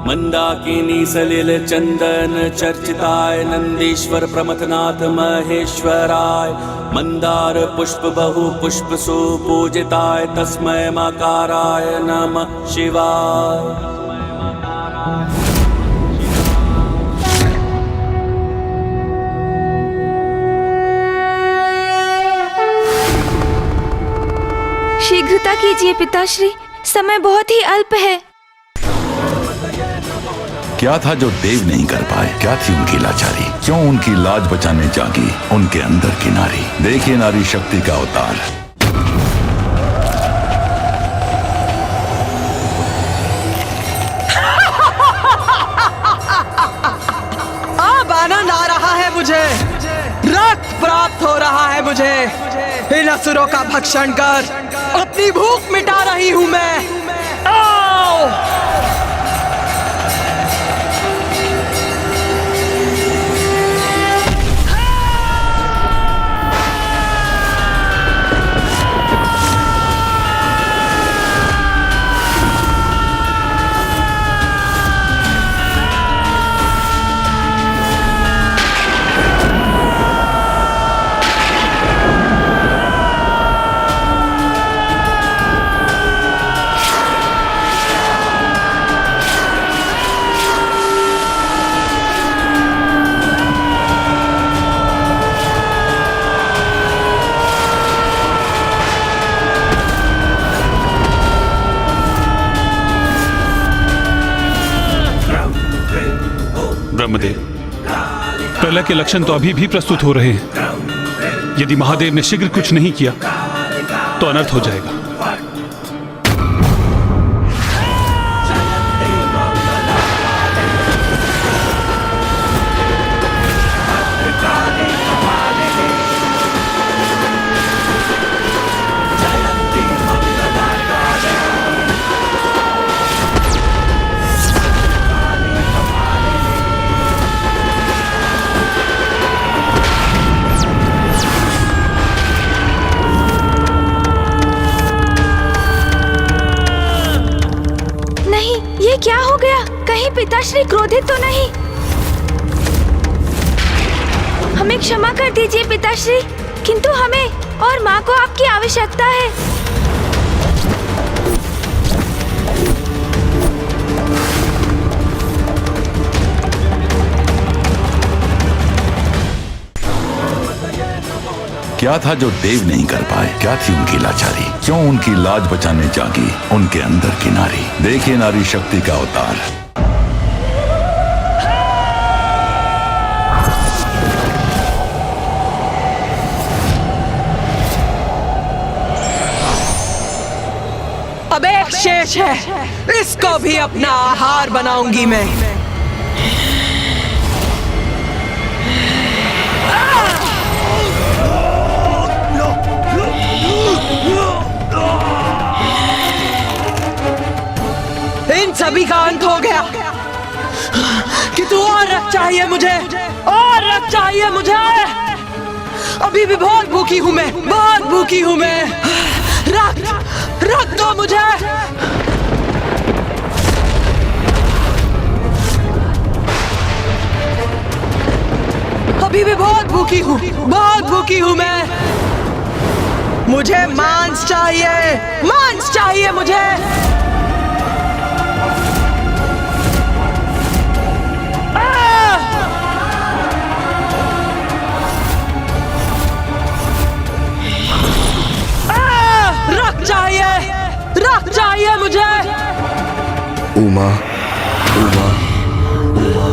मंदाकिनी सलिल चंदन चर्चिताय नंदीश्वर प्रमथनाथ महेश्वराय मंदार पुष्प बहु पुष्प सुपूजिताय तस्मै मकाराय नमः शिवाय। शीघ्रता कीजिए पिताश्री, समय बहुत ही अल्प है। क्या था जो देव नहीं कर पाए? क्या थी उनकी लाचारी? क्यों उनकी लाज बचाने जागी उनके अंदर की नारी? देखिए नारी शक्ति का अवतार। अब आनंद आ रहा है मुझे, रक्त प्राप्त हो रहा है मुझे। इन असुरों का भक्षण कर अपनी भूख मिटा रही हूँ मैं। आओ! ब्रह्मदेव, प्रलय के लक्षण तो अभी भी प्रस्तुत हो रहे हैं। यदि महादेव ने शीघ्र कुछ नहीं किया तो अनर्थ हो जाएगा। क्या हो गया? कहीं पिताश्री क्रोधित तो नहीं? हमें क्षमा कर दीजिए पिताश्री, किंतु हमें और माँ को आपकी आवश्यकता है। क्या था जो देव नहीं कर पाए? क्या थी उनकी लाचारी? क्यों उनकी लाज बचाने जागी उनके अंदर की नारी? देखिए नारी शक्ति का अवतार। अब एक शेष है, इसको भी अपना आहार बनाऊंगी मैं। इन सभी का अंत हो गया। कि तू और रक्त चाहिए मुझे, और रक्त चाहिए मुझे। अभी भी बहुत भूखी हूं मैं, बहुत भूखी हूं मैं। रक्त दो मुझे। अभी भी बहुत भूखी हूं, बहुत भूखी हूं मैं। मुझे मांस चाहिए, मांस चाहिए मुझे। रक्त चाहिए मुझे। उमा, उमा, उमा।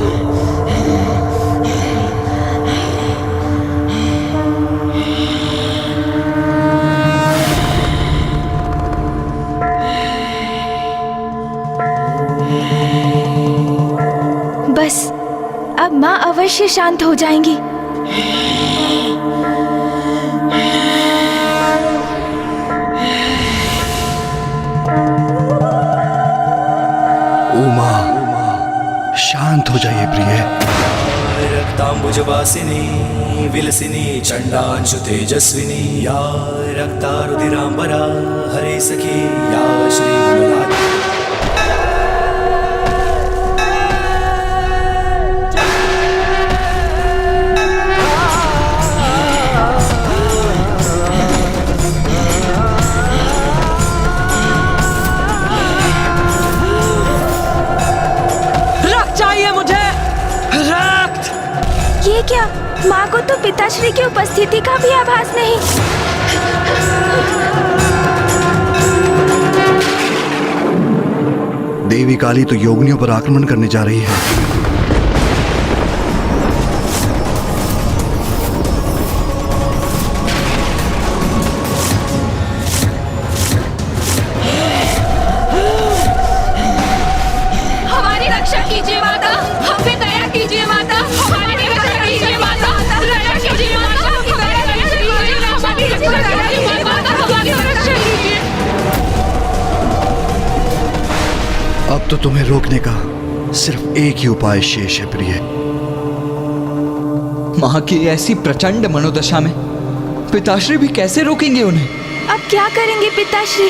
बस अब माँ अवश्य शांत हो जाएंगी। उमा, शांत हो जाइए प्रिय। रक्तांबुजवासिनी विलसिनी चंडांशु तेजस्विनी या रक्तारुधिरांबरा हरे सखी या श्री गुरुनाथ। ये क्या? माँ को तो पिताश्री की उपस्थिति का भी आभास नहीं। देवी काली तो योगिनियों पर आक्रमण करने जा रही है। हमारी रक्षा कीजिए माता, हम पे दया कीजिए माता। हमारी रक्षा कीजिए माता, दया कीजिए माता। हमारी रक्षा कीजिए। अब तो तुम्हें रोकने का सिर्फ एक ही उपाय शेष है प्रिय। माँ की ऐसी प्रचंड मनोदशा में पिताश्री भी कैसे रोकेंगे उन्हें? अब क्या करेंगे पिताश्री?